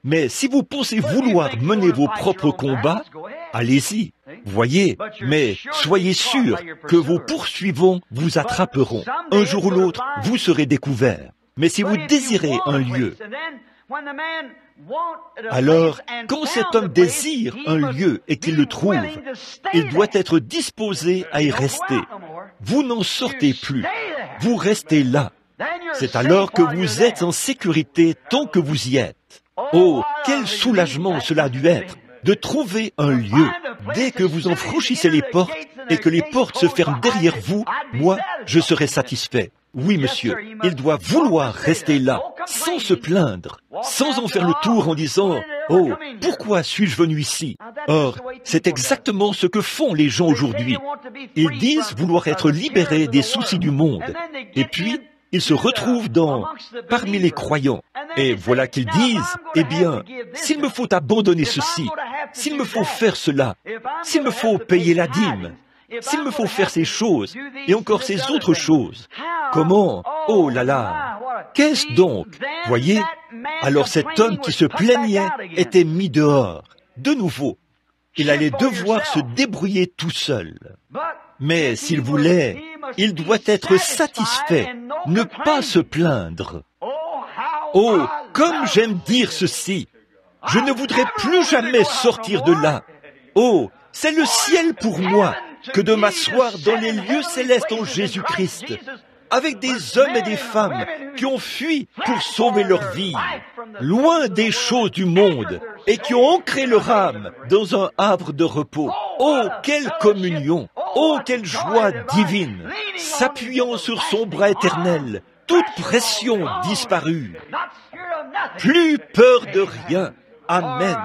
Mais si vous pensez vouloir mener vos propres combats, allez-y, voyez, mais soyez sûr que vos poursuivants vous attraperont. Un jour ou l'autre, vous serez découverts. Mais si vous désirez un lieu, alors, quand cet homme désire un lieu et qu'il le trouve, il doit être disposé à y rester. Vous n'en sortez plus. Vous restez là. C'est alors que vous êtes en sécurité tant que vous y êtes. Oh, quel soulagement cela a dû être de trouver un lieu. Dès que vous en franchissez les portes et que les portes se ferment derrière vous, moi, je serai satisfait. Oui, monsieur, il doit vouloir rester là, sans se plaindre, sans en faire le tour en disant « Oh, pourquoi suis-je venu ici ?» Or, c'est exactement ce que font les gens aujourd'hui. Ils disent vouloir être libérés des soucis du monde, et puis ils se retrouvent parmi les croyants. Et voilà qu'ils disent « Eh bien, s'il me faut abandonner ceci, s'il me faut faire cela, s'il me faut payer la dîme, s'il me faut faire ces choses, et encore ces autres choses, comment? Oh là là! Qu'est-ce donc? Voyez? Alors cet homme qui se plaignait était mis dehors. De nouveau, il allait devoir se débrouiller tout seul. Mais s'il voulait, il doit être satisfait, ne pas se plaindre. Oh, comme j'aime dire ceci! Je ne voudrais plus jamais sortir de là. Oh, c'est le ciel pour moi que de m'asseoir dans les lieux célestes en Jésus-Christ, avec des hommes et des femmes qui ont fui pour sauver leur vie, loin des choses du monde, et qui ont ancré leur âme dans un havre de repos. Oh, quelle communion! Oh, quelle joie divine! S'appuyant sur son bras éternel, toute pression disparue. Plus peur de rien. Amen.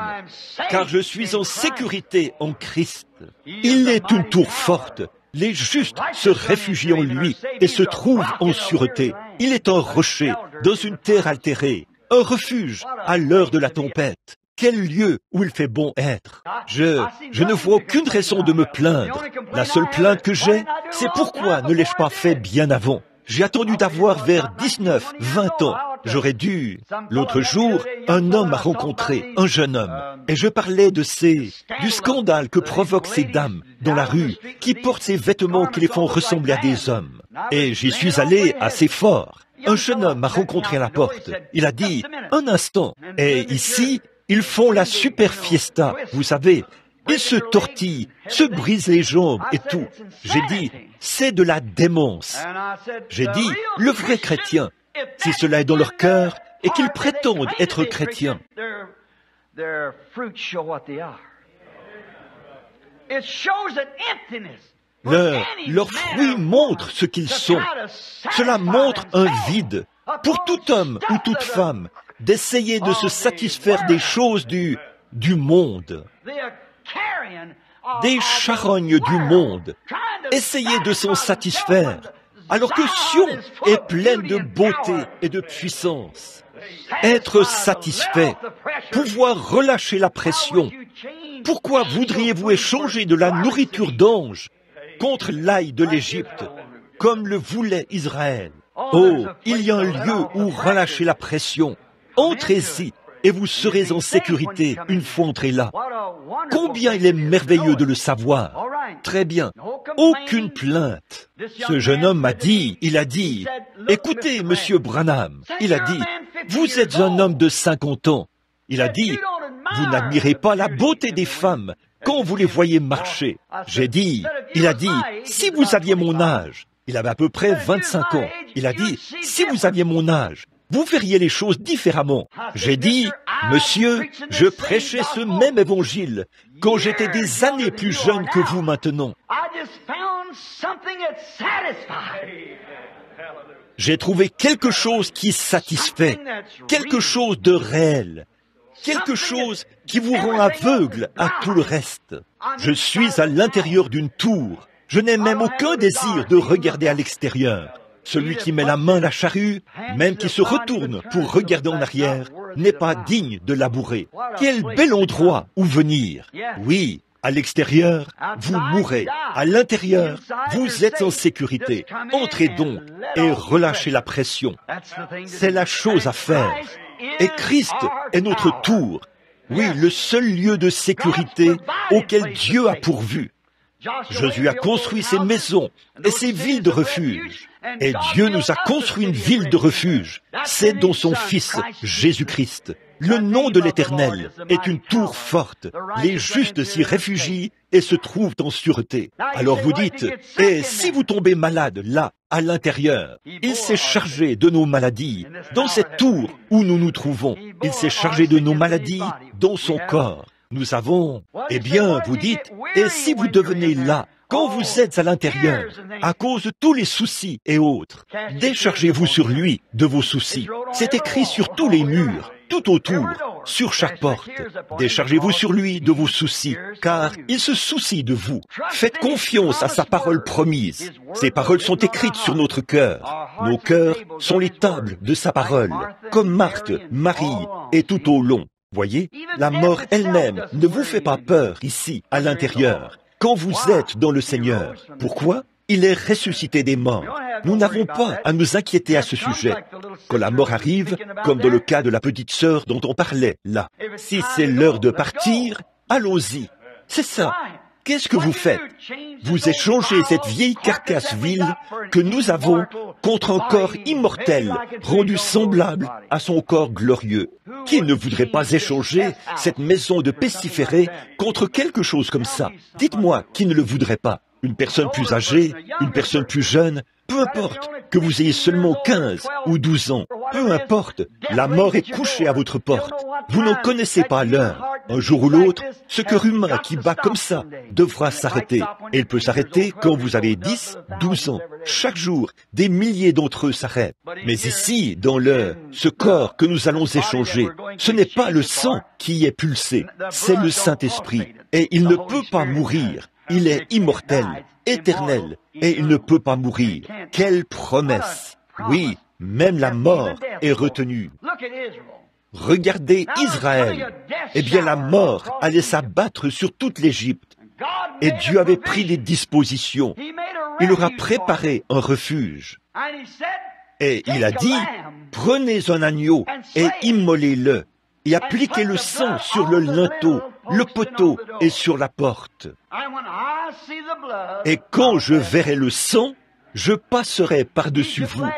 Car je suis en sécurité en Christ. Il est une tour forte. Les justes se réfugient en lui et se trouvent en sûreté. Il est un rocher dans une terre altérée, un refuge à l'heure de la tempête. Quel lieu où il fait bon être. Je ne vois aucune raison de me plaindre. La seule plainte que j'ai, c'est pourquoi ne l'ai-je pas fait bien avant. J'ai attendu d'avoir vers 19, 20 ans. J'aurais dû. L'autre jour, un homme m'a rencontré, un jeune homme, et je parlais du scandale que provoquent ces dames dans la rue, qui portent ces vêtements qui les font ressembler à des hommes. Et j'y suis allé assez fort. Un jeune homme m'a rencontré à la porte. Il a dit, un instant. Et ici, ils font la super fiesta, vous savez. Ils se tortillent, se brisent les jambes et tout. J'ai dit, c'est de la démence. J'ai dit, le vrai chrétien, si cela est dans leur cœur et qu'ils prétendent être chrétiens, leurs fruits montrent ce qu'ils sont. Cela montre un vide pour tout homme ou toute femme d'essayer de se satisfaire des choses du monde. Des charognes du monde, essayez de s'en satisfaire, alors que Sion est pleine de beauté et de puissance. Être satisfait, pouvoir relâcher la pression. Pourquoi voudriez-vous échanger de la nourriture d'ange contre l'ail de l'Égypte, comme le voulait Israël? Oh, il y a un lieu où relâcher la pression. Entrez-y et vous serez en sécurité une fois entrés là. Combien il est merveilleux de le savoir. Très bien. Aucune plainte. Ce jeune homme m'a dit, il a dit, écoutez, monsieur Branham, il a dit, vous êtes un homme de 50 ans. Il a dit, vous n'admirez pas la beauté des femmes quand vous les voyez marcher. J'ai dit, il a dit, si vous aviez mon âge, il avait à peu près 25 ans. Il a dit, si vous aviez mon âge, vous verriez les choses différemment. J'ai dit, monsieur, je prêchais ce même évangile quand j'étais des années plus jeune que vous maintenant. J'ai trouvé quelque chose qui satisfait, quelque chose de réel, quelque chose qui vous rend aveugle à tout le reste. Je suis à l'intérieur d'une tour. Je n'ai même aucun désir de regarder à l'extérieur. Celui qui met la main à la charrue, même qui se retourne pour regarder en arrière, n'est pas digne de labourer. Quel bel endroit où venir. Oui, à l'extérieur, vous mourrez. À l'intérieur, vous êtes en sécurité. Entrez donc et relâchez la pression. C'est la chose à faire. Et Christ est notre tour. Oui, le seul lieu de sécurité auquel Dieu a pourvu. Josué a construit ses maisons et ses villes de refuge. Et Dieu nous a construit une ville de refuge. C'est dans son Fils, Jésus-Christ. Le nom de l'Éternel est une tour forte. Les justes s'y réfugient et se trouvent en sûreté. Alors vous dites, et si vous tombez malade là, à l'intérieur, il s'est chargé de nos maladies dans cette tour où nous nous trouvons. Il s'est chargé de nos maladies dans son corps. Nous avons, eh bien, vous dites, et si vous devenez là, quand vous êtes à l'intérieur, à cause de tous les soucis et autres, déchargez-vous sur lui de vos soucis. C'est écrit sur tous les murs, tout autour, sur chaque porte. Déchargez-vous sur lui de vos soucis, car il se soucie de vous. Faites confiance à sa parole promise. Ses paroles sont écrites sur notre cœur. Nos cœurs sont les tables de sa parole, comme Marthe, Marie et tout au long. Voyez, la mort elle-même ne vous fait pas peur ici, à l'intérieur, quand vous êtes dans le Seigneur. Pourquoi? Il est ressuscité des morts. Nous n'avons pas à nous inquiéter à ce sujet. Quand la mort arrive, comme dans le cas de la petite sœur dont on parlait là, si c'est l'heure de partir, allons-y. C'est ça. Qu'est-ce que vous faites? Vous échangez cette vieille carcasse vile que nous avons contre un corps immortel, rendu semblable à son corps glorieux. Qui ne voudrait pas échanger cette maison de pestiférés contre quelque chose comme ça? Dites-moi qui ne le voudrait pas. Une personne plus âgée, une personne plus jeune, peu importe que vous ayez seulement 15 ou 12 ans, peu importe, la mort est couchée à votre porte. Vous n'en connaissez pas l'heure. Un jour ou l'autre, ce cœur humain qui bat comme ça devra s'arrêter. Et il peut s'arrêter quand vous avez 10, 12 ans. Chaque jour, des milliers d'entre eux s'arrêtent. Mais ici, dans ce corps que nous allons échanger, ce n'est pas le sang qui y est pulsé, c'est le Saint-Esprit. Et il ne peut pas mourir. Il est immortel, éternel, et il ne peut pas mourir. Quelle promesse! Oui, même la mort est retenue. Regardez Israël. Eh bien, la mort allait s'abattre sur toute l'Égypte. Et Dieu avait pris des dispositions. Il leur a préparé un refuge. Et il a dit, prenez un agneau et immolez-le. Et appliquez le sang sur le linteau, le poteau et sur la porte. Et quand je verrai le sang, je passerai par-dessus vous.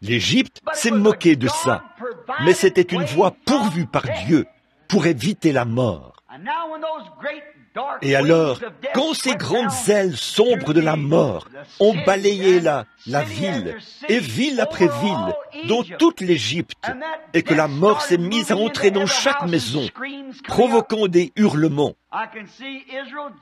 L'Égypte s'est moquée de ça, mais c'était une voie pourvue par Dieu pour éviter la mort. Et alors, quand ces grandes ailes sombres de la mort ont balayé la ville, et ville après ville, dans toute l'Égypte, et que la mort s'est mise à entrer dans chaque maison, provoquant des hurlements,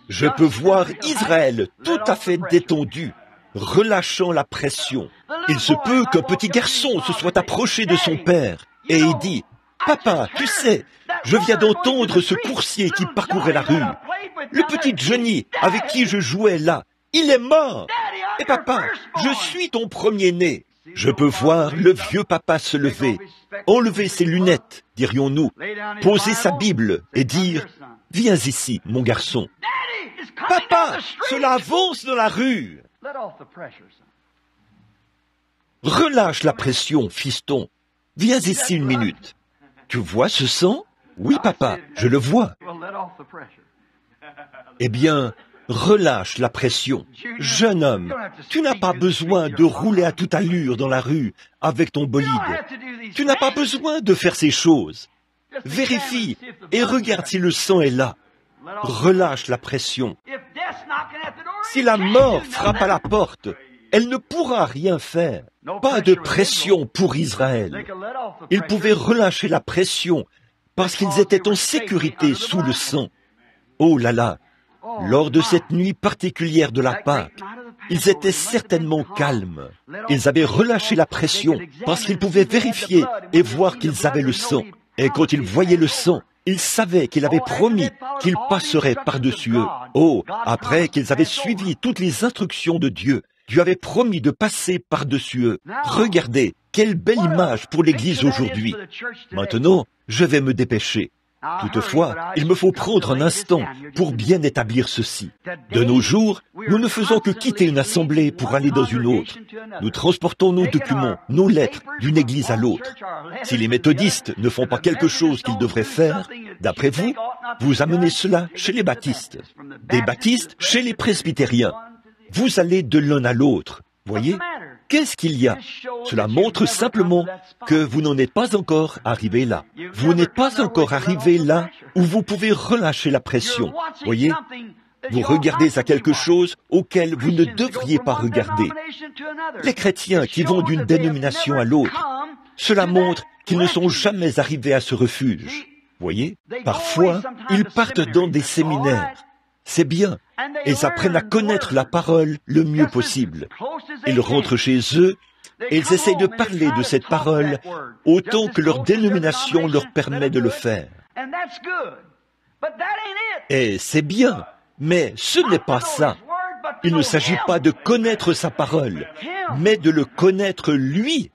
je peux voir Israël tout à fait détendu, relâchant la pression. Il se peut qu'un petit garçon se soit approché de son père, et il dit, « Papa, tu sais, je viens d'entendre ce coursier qui parcourait la rue. Le petit Johnny avec qui je jouais là, il est mort. Et papa, je suis ton premier-né. » Je peux voir le vieux papa se lever, enlever ses lunettes, dirions-nous, poser sa Bible et dire « Viens ici, mon garçon. »« Papa, cela avance dans la rue !»« Relâche la pression, fiston. Viens ici une minute. Tu vois ce sang? Oui, papa, je le vois. Eh bien, relâche la pression. Jeune homme, tu n'as pas besoin de rouler à toute allure dans la rue avec ton bolide. Tu n'as pas besoin de faire ces choses. Vérifie et regarde si le sang est là. Relâche la pression. Si la mort frappe à la porte, elle ne pourra rien faire. Pas de pression pour Israël. Ils pouvaient relâcher la pression parce qu'ils étaient en sécurité sous le sang. Oh là là, lors de cette nuit particulière de la Pâque, ils étaient certainement calmes. Ils avaient relâché la pression parce qu'ils pouvaient vérifier et voir qu'ils avaient le sang. Et quand ils voyaient le sang, ils savaient qu'il avait promis qu'ils passeraient par-dessus eux. Oh, après qu'ils avaient suivi toutes les instructions de Dieu, Dieu avait promis de passer par-dessus eux. Regardez, quelle belle image pour l'Église aujourd'hui. Maintenant, je vais me dépêcher. Toutefois, il me faut prendre un instant pour bien établir ceci. De nos jours, nous ne faisons que quitter une assemblée pour aller dans une autre. Nous transportons nos documents, nos lettres, d'une église à l'autre. Si les méthodistes ne font pas quelque chose qu'ils devraient faire, d'après vous, vous amenez cela chez les baptistes. Des baptistes chez les presbytériens. Vous allez de l'un à l'autre. Voyez? Qu'est-ce qu'il y a? Cela montre simplement que vous n'en êtes pas encore arrivé là. Vous n'êtes pas encore arrivé là où vous pouvez relâcher la pression. Voyez? Vous regardez à quelque chose auquel vous ne devriez pas regarder. Les chrétiens qui vont d'une dénomination à l'autre, cela montre qu'ils ne sont jamais arrivés à ce refuge. Voyez? Parfois, ils partent dans des séminaires. C'est bien. Ils apprennent à connaître la parole le mieux possible. Ils rentrent chez eux et ils essayent de parler de cette parole autant que leur dénomination leur permet de le faire. Et c'est bien, mais ce n'est pas ça. Il ne s'agit pas de connaître sa parole, mais de le connaître lui.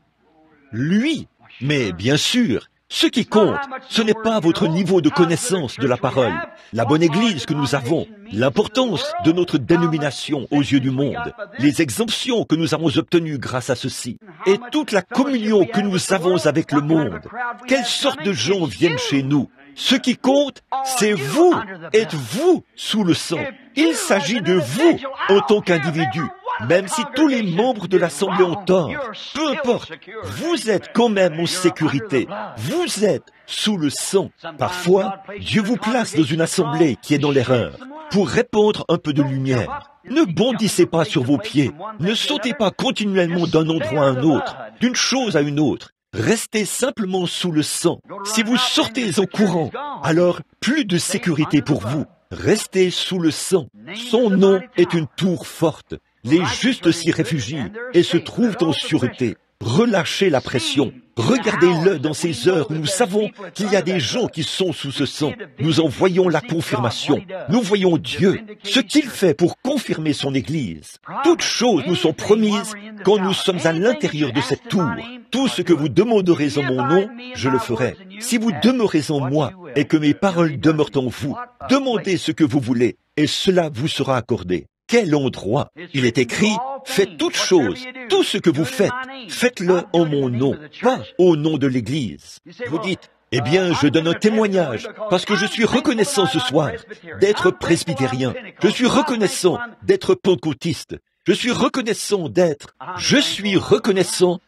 Lui. Mais bien sûr, ce qui compte, ce n'est pas votre niveau de connaissance de la parole, la bonne Église que nous avons, l'importance de notre dénomination aux yeux du monde, les exemptions que nous avons obtenues grâce à ceci, et toute la communion que nous avons avec le monde. Quelle sorte de gens viennent chez nous? Ce qui compte, c'est vous. Êtes-vous sous le sang? Il s'agit de vous en tant qu'individu. Même si tous les membres de l'Assemblée ont tort, peu importe, vous êtes quand même en sécurité. Vous êtes sous le sang. Parfois, Dieu vous place dans une assemblée qui est dans l'erreur pour répandre un peu de lumière. Ne bondissez pas sur vos pieds. Ne sautez pas continuellement d'un endroit à un autre, d'une chose à une autre. Restez simplement sous le sang. Si vous sortez en courant, alors plus de sécurité pour vous. Restez sous le sang. Son nom est une tour forte. Les justes s'y réfugient et se trouvent en sûreté. Relâchez la pression. Regardez-le dans ces heures où nous savons qu'il y a des gens qui sont sous ce sang. Nous en voyons la confirmation. Nous voyons Dieu, ce qu'il fait pour confirmer son Église. Toutes choses nous sont promises quand nous sommes à l'intérieur de cette tour. Tout ce que vous demanderez en mon nom, je le ferai. Si vous demeurez en moi et que mes paroles demeurent en vous, demandez ce que vous voulez et cela vous sera accordé. Quel endroit! Il est écrit, faites toutes choses, tout ce que vous faites, faites-le en mon nom, pas au nom de l'Église. Vous dites, eh bien, je donne un témoignage, parce que je suis reconnaissant ce soir d'être presbytérien, je suis reconnaissant d'être pentecôtiste, je suis reconnaissant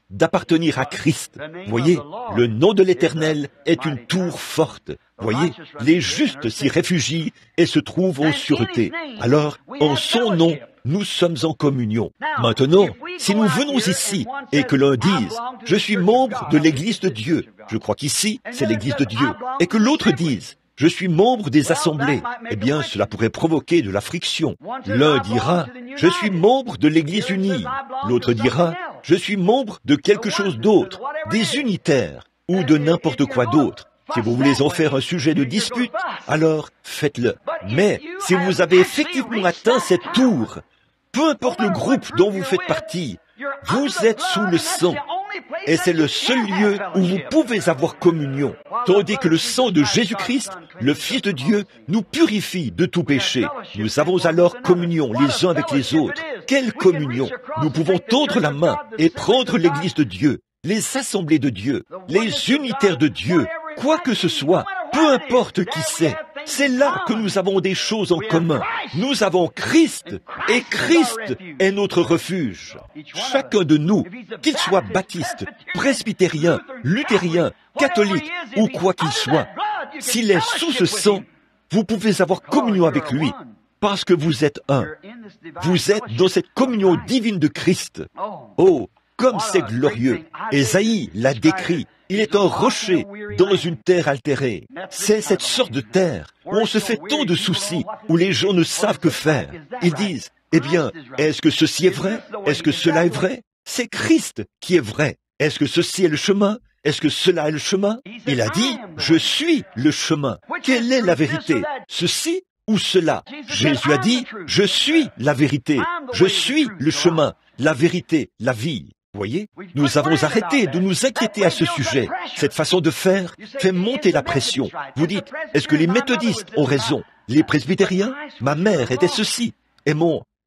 d'appartenir à Christ. Voyez, le nom de l'Éternel est une tour forte. Voyez, les justes s'y réfugient et se trouvent en sûreté. Alors, en son nom, nous sommes en communion. Maintenant, si nous venons ici et que l'un dise, je suis membre de l'Église de Dieu, je crois qu'ici, c'est l'Église de Dieu, et que l'autre dise, je suis membre des assemblées, eh bien, cela pourrait provoquer de la friction. L'un dira, je suis membre de l'Église unie. L'autre dira, je suis membre de quelque chose d'autre, des unitaires, ou de n'importe quoi d'autre. Si vous voulez en faire un sujet de dispute, alors faites-le. Mais si vous avez effectivement atteint cette tour, peu importe le groupe dont vous faites partie, Vous êtes sous le sang. Et c'est le seul lieu où vous pouvez avoir communion. Tandis que le sang de Jésus-Christ, le Fils de Dieu, nous purifie de tout péché. Nous avons alors communion les uns avec les autres. Quelle communion! Nous pouvons tendre la main et prendre l'Église de Dieu, les assemblées de Dieu, les unitaires de Dieu, quoi que ce soit, peu importe qui c'est là que nous avons des choses en commun. Nous avons Christ, et Christ est notre refuge. Chacun de nous, qu'il soit baptiste, presbytérien, luthérien, catholique, ou quoi qu'il soit, s'il est sous ce sang, vous pouvez avoir communion avec lui, parce que vous êtes un. Vous êtes dans cette communion divine de Christ. Oh, comme c'est glorieux! Ésaïe l'a décrit. Il est un rocher dans une terre altérée. C'est cette sorte de terre où on se fait tant de soucis, où les gens ne savent que faire. Ils disent, eh bien, est-ce que ceci est vrai? Est-ce que cela est vrai? C'est Christ qui est vrai. Est-ce que ceci est le chemin? Est-ce que cela est le chemin? Il a dit, je suis le chemin. Quelle est la vérité? Ceci ou cela? Jésus a dit, je suis la vérité. Je suis le chemin, la vérité, la vie. Voyez, nous avons arrêté de nous inquiéter à ce sujet. Cette façon de faire fait monter la pression. Vous dites, est-ce que les méthodistes ont raison? Les presbytériens? Ma mère était ceci. Et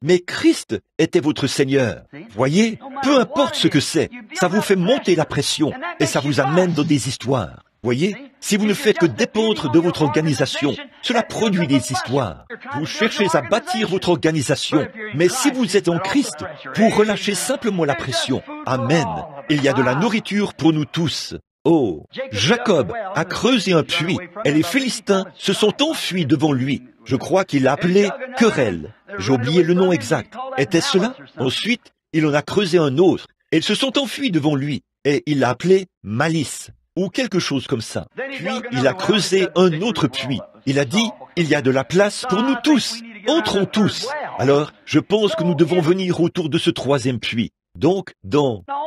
mais Christ était votre Seigneur. Voyez, peu importe ce que c'est, ça vous fait monter la pression et ça vous amène dans des histoires. Voyez, si vous ne faites que dépendre de votre organisation, cela produit des histoires. Vous cherchez à bâtir votre organisation, mais si vous êtes en Christ, vous relâchez simplement la pression. Amen. Il y a de la nourriture pour nous tous. Oh, Jacob a creusé un puits et les Philistins se sont enfuis devant lui. Je crois qu'il l'a appelé querelle. J'ai oublié le nom exact. Était-ce cela? Ensuite, il en a creusé un autre et ils se sont enfuis devant lui et il l'a appelé malice. Ou quelque chose comme ça. Puis, il a creusé un autre puits. Il a dit, il y a de la place pour nous tous. Entrons tous. Alors, je pense que nous devons venir autour de ce troisième puits. Donc,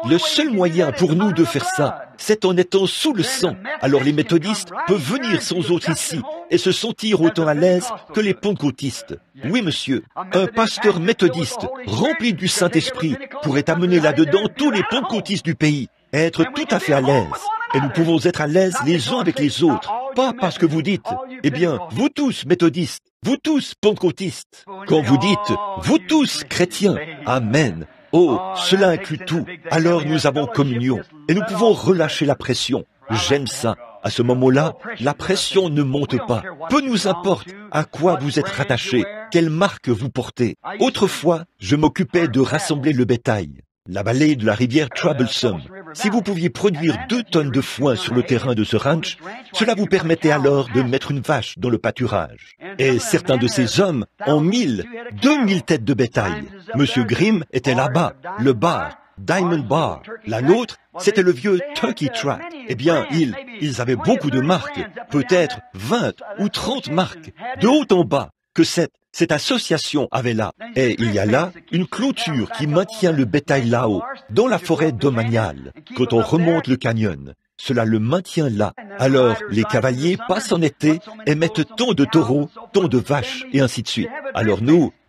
le seul moyen pour nous de faire ça, c'est en étant sous le sang. Alors les méthodistes peuvent venir sans autre ici et se sentir autant à l'aise que les pentecôtistes. Oui, monsieur, un pasteur méthodiste rempli du Saint-Esprit pourrait amener là-dedans tous les pentecôtistes du pays et être tout à fait à l'aise. Et nous pouvons être à l'aise les uns avec les autres. Pas parce que vous dites, eh bien, vous tous méthodistes, vous tous pentecôtistes. Quand vous dites, vous tous chrétiens, amen. Oh, cela inclut tout. Alors nous avons communion et nous pouvons relâcher la pression. J'aime ça. À ce moment-là, la pression ne monte pas. Peu nous importe à quoi vous êtes rattachés, quelle marque vous portez. Autrefois, je m'occupais de rassembler le bétail. La vallée de la rivière Troublesome. Si vous pouviez produire 2 tonnes de foin sur le terrain de ce ranch, cela vous permettait alors de mettre une vache dans le pâturage. Et certains de ces hommes ont 2000 têtes de bétail. Monsieur Grimm était là-bas, le bar, Diamond Bar. La nôtre, c'était le vieux Turkey Track. Eh bien, ils avaient beaucoup de marques, peut-être 20 ou 30 marques, de haut en bas, que cette association avait là. Et il y a là une clôture qui maintient le bétail là-haut, dans la forêt domaniale. Quand on remonte le canyon, cela le maintient là. Alors, les cavaliers passent en été et mettent tant de taureaux, tant de vaches, et ainsi de suite. Alors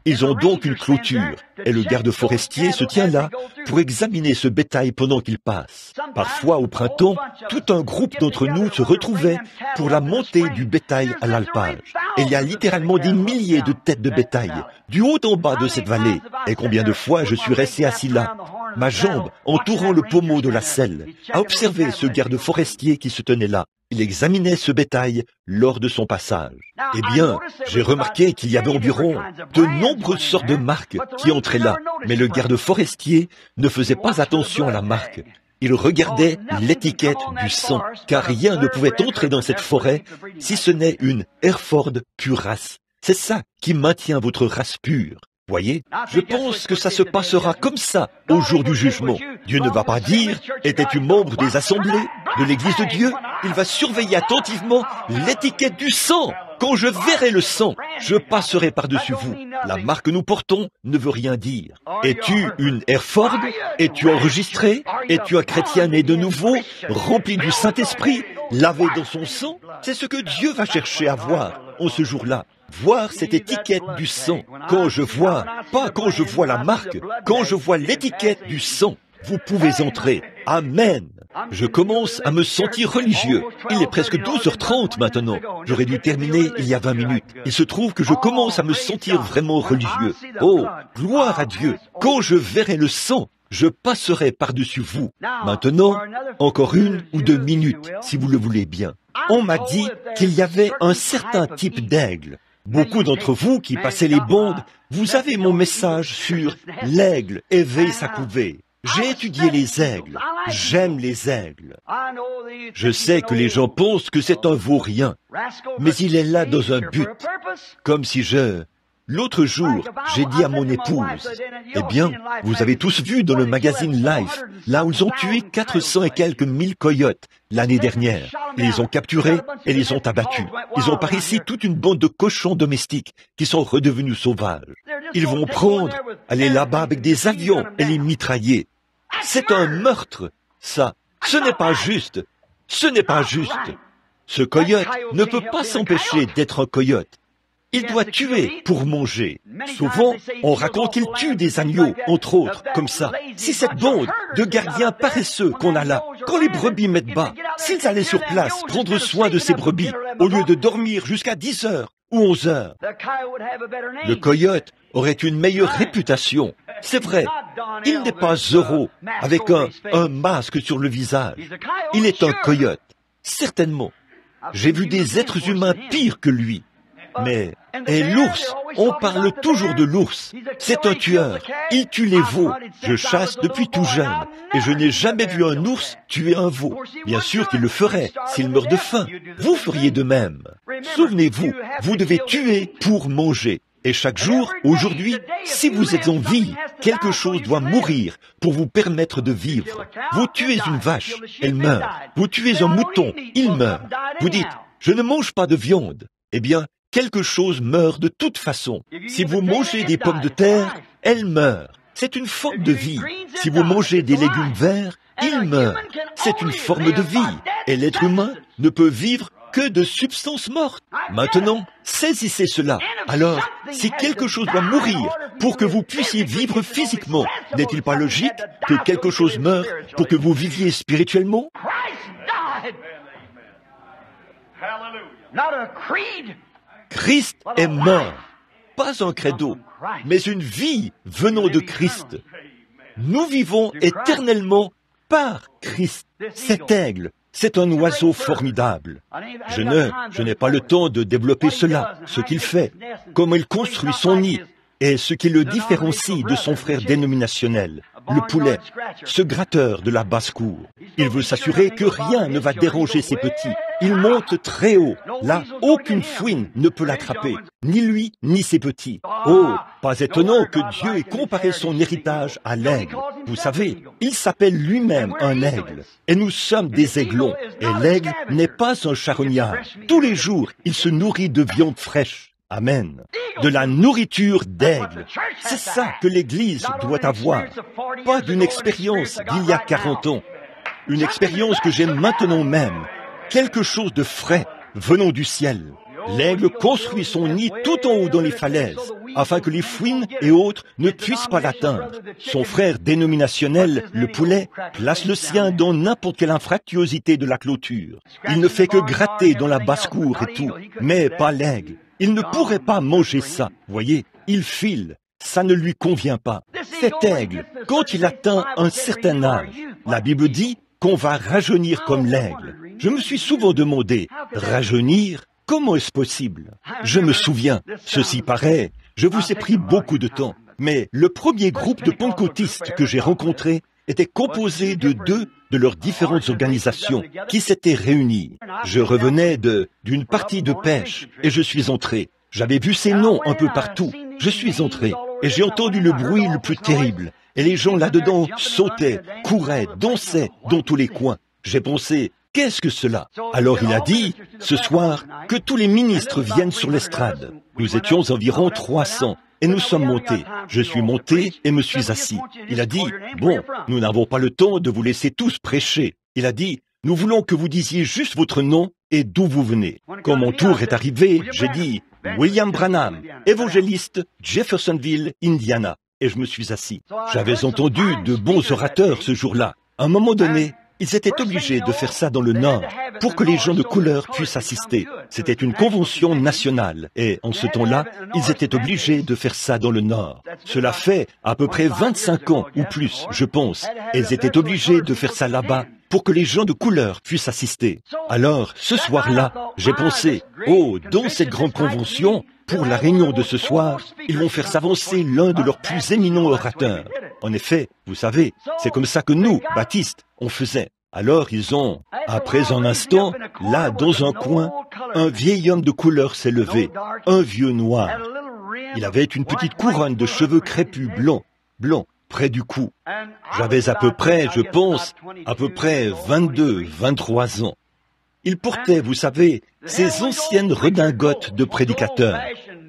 ils ont donc une clôture, et le garde forestier se tient là pour examiner ce bétail pendant qu'il passe. Parfois, au printemps, tout un groupe d'entre nous se retrouvait pour la montée du bétail à l'alpage. Et il y a littéralement des milliers de têtes de bétail, du haut en bas de cette vallée. Et combien de fois je suis resté assis là, ma jambe entourant le pommeau de la selle, à observer ce garde forestier qui se tenait là. Il examinait ce bétail lors de son passage. Eh bien, j'ai remarqué qu'il y avait environ de nombreuses sortes de marques qui entraient là, mais le garde forestier ne faisait pas attention à la marque. Il regardait l'étiquette du sang, car rien ne pouvait entrer dans cette forêt si ce n'est une Hereford pure race. C'est ça qui maintient votre race pure. Voyez, je pense que ça se passera comme ça au jour du jugement. Dieu ne va pas dire, étais-tu membre des assemblées de l'Église de Dieu? Il va surveiller attentivement l'étiquette du sang. Quand je verrai le sang, je passerai par-dessus vous. La marque que nous portons ne veut rien dire. Es-tu une Hereford? Es-tu enregistré? Es-tu un chrétien né de nouveau, rempli du Saint-Esprit? lavé dans son sang, c'est ce que Dieu va chercher à voir en ce jour-là. Voir cette étiquette du sang. Quand je vois, pas quand je vois la marque, quand je vois l'étiquette du sang, vous pouvez entrer. Amen. Je commence à me sentir religieux. Il est presque 12h30 maintenant. J'aurais dû terminer il y a 20 minutes. Il se trouve que je commence à me sentir vraiment religieux. Oh, gloire à Dieu. Quand je verrai le sang, je passerai par-dessus vous. Maintenant, encore 1 ou 2 minutes, si vous le voulez bien. On m'a dit qu'il y avait un certain type d'aigle. Beaucoup d'entre vous qui passez les bandes, vous avez mon message sur l'aigle éveille sa couvée. J'ai étudié les aigles. J'aime les aigles. Je sais que les gens pensent que c'est un vaurien, mais il est là dans un but. Comme si L'autre jour, j'ai dit à mon épouse, eh bien, vous avez tous vu dans le magazine Life, là où ils ont tué 400 et quelques 1000 coyotes l'année dernière. Ils les ont capturés et les ont abattus. Ils ont par ici toute une bande de cochons domestiques qui sont redevenus sauvages. Ils vont prendre, aller là-bas avec des avions et les mitrailler. C'est un meurtre, ça. Ce n'est pas juste. Ce n'est pas juste. Ce coyote ne peut pas s'empêcher d'être un coyote. Il doit tuer pour manger. Souvent, on raconte qu'il tue des agneaux, entre autres, comme ça. Si cette bande de gardiens paresseux qu'on a là, quand les brebis mettent bas, s'ils allaient sur place prendre soin de ces brebis, au lieu de dormir jusqu'à 10 heures ou 11 heures, le coyote aurait une meilleure réputation. C'est vrai, il n'est pas heureux avec un masque sur le visage. Il est un coyote, certainement. J'ai vu des êtres humains pires que lui. Et l'ours, on parle toujours de l'ours. C'est un tueur. Il tue les veaux. Je chasse depuis tout jeune. Et je n'ai jamais vu un ours tuer un veau. Bien sûr qu'il le ferait, s'il meurt de faim. Vous feriez de même. Souvenez-vous, vous devez tuer pour manger. Et chaque jour, aujourd'hui, si vous êtes en vie, quelque chose doit mourir pour vous permettre de vivre. Vous tuez une vache, elle meurt. Vous tuez un mouton, il meurt. Vous dites, je ne mange pas de viande. Eh bien, quelque chose meurt de toute façon. Si vous mangez des pommes de terre, elles meurent. C'est une forme de vie. Si vous mangez des légumes verts, ils meurent. C'est une forme de vie. Et l'être humain ne peut vivre que de substances mortes. Maintenant, saisissez cela. Alors, si quelque chose doit mourir pour que vous puissiez vivre physiquement, n'est-il pas logique que quelque chose meure pour que vous viviez spirituellement? Christ est mort, pas un credo, mais une vie venant de Christ. Nous vivons éternellement par Christ. Cet aigle, c'est un oiseau formidable. Je n'ai pas le temps de développer cela, ce qu'il fait, comment il construit son nid, et ce qui le différencie de son frère dénominationnel, le poulet, ce gratteur de la basse-cour. Il veut s'assurer que rien ne va déranger ses petits. Il monte très haut. Là, aucune fouine ne peut l'attraper, ni lui, ni ses petits. Oh, pas étonnant que Dieu ait comparé son héritage à l'aigle. Vous savez, il s'appelle lui-même un aigle. Et nous sommes des aiglons. Et l'aigle n'est pas un charognard. Tous les jours, il se nourrit de viande fraîche. Amen. De la nourriture d'aigle. C'est ça que l'Église doit avoir. Pas d'une expérience d'il y a 40 ans. Une expérience que j'ai maintenant même. Quelque chose de frais venant du ciel. L'aigle construit son nid tout en haut dans les falaises, afin que les fouines et autres ne puissent pas l'atteindre. Son frère dénominationnel, le poulet, place le sien dans n'importe quelle infractuosité de la clôture. Il ne fait que gratter dans la basse-cour et tout, mais pas l'aigle. Il ne pourrait pas manger ça, voyez, il file, ça ne lui convient pas. Cet aigle, quand il atteint un certain âge, la Bible dit qu'on va rajeunir comme l'aigle. Je me suis souvent demandé, rajeunir, comment est-ce possible? Je me souviens, ceci paraît, je vous ai pris beaucoup de temps, mais le premier groupe de pentecôtistes que j'ai rencontré était composé de 2 de leurs différentes organisations qui s'étaient réunies. Je revenais d'une partie de pêche et je suis entré. J'avais vu ces noms un peu partout. Je suis entré et j'ai entendu le bruit le plus terrible. Et les gens là-dedans sautaient, couraient, dansaient dans tous les coins. J'ai pensé, qu'est-ce que cela? Alors il a dit, ce soir, que tous les ministres viennent sur l'estrade. Nous étions environ 300. Et nous sommes montés. Je suis monté et me suis assis. Il a dit, bon, nous n'avons pas le temps de vous laisser tous prêcher. Il a dit, nous voulons que vous disiez juste votre nom et d'où vous venez. Quand mon tour est arrivé, j'ai dit « William Branham, évangéliste, Jeffersonville, Indiana ». Et je me suis assis. J'avais entendu de bons orateurs ce jour-là. À un moment donné, ils étaient obligés de faire ça dans le Nord pour que les gens de couleur puissent assister. C'était une convention nationale et en ce temps-là, ils étaient obligés de faire ça dans le Nord. Cela fait à peu près 25 ans ou plus, je pense. Ils étaient obligés de faire ça là-bas pour que les gens de couleur puissent assister. Alors, ce soir-là, j'ai pensé, oh, dans cette grande convention, pour la réunion de ce soir, ils vont faire s'avancer l'un de leurs plus éminents orateurs. En effet, vous savez, c'est comme ça que nous, baptistes, on faisait. Alors ils ont, après un instant, là, dans un coin, un vieil homme de couleur s'est levé, un vieux noir. Il avait une petite couronne de cheveux crépus blancs, près du cou. J'avais à peu près, je pense, 22, 23 ans. Il portait, vous savez, ces anciennes redingotes de prédicateurs,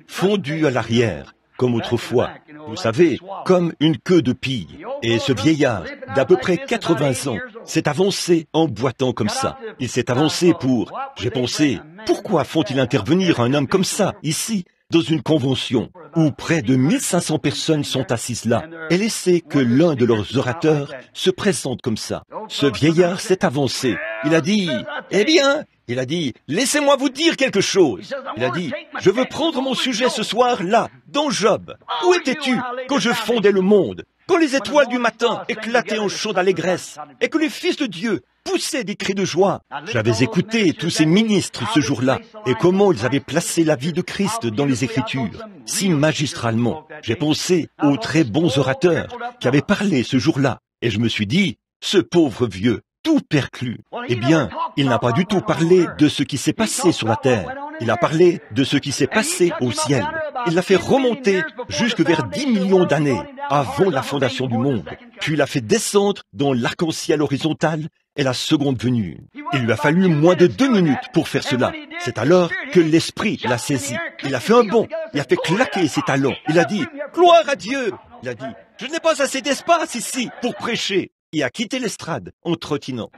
fondues à l'arrière, comme autrefois, vous savez, comme une queue de pie. Et ce vieillard, d'à peu près 80 ans, s'est avancé en boitant comme ça. Il s'est avancé pour... J'ai pensé, pourquoi font-ils intervenir un homme comme ça, ici, dans une convention, où près de 1500 personnes sont assises là, et laisser que l'un de leurs orateurs se présente comme ça. Ce vieillard s'est avancé. Il a dit, eh bien, il a dit, laissez-moi vous dire quelque chose. Il a dit, je veux prendre mon sujet ce soir là, dans Job. Où étais-tu quand je fondais le monde, quand les étoiles du matin éclataient en chaude allégresse, et que les fils de Dieu poussaient des cris de joie? J'avais écouté tous ces ministres ce jour-là, et comment ils avaient placé la vie de Christ dans les Écritures, si magistralement. J'ai pensé aux très bons orateurs qui avaient parlé ce jour-là, et je me suis dit, ce pauvre vieux, tout perclus. Eh bien, il n'a pas du tout parlé de ce qui s'est passé sur la terre. Il a parlé de ce qui s'est passé au ciel. Il l'a fait remonter jusque vers 10 millions d'années avant la fondation du monde. Puis il l'a fait descendre dans l'arc-en-ciel horizontal et la seconde venue. Il lui a fallu moins de 2 minutes pour faire cela. C'est alors que l'Esprit l'a saisi. Il a fait un bond. Il a fait claquer ses talons. Il a dit « Gloire à Dieu !» Il a dit « Je n'ai pas assez d'espace ici pour prêcher. » Et a quitté l'estrade en trottinant.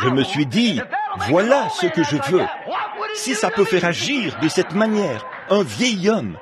Je me suis dit, voilà ce que je veux. Si ça peut faire agir de cette manière un vieil homme,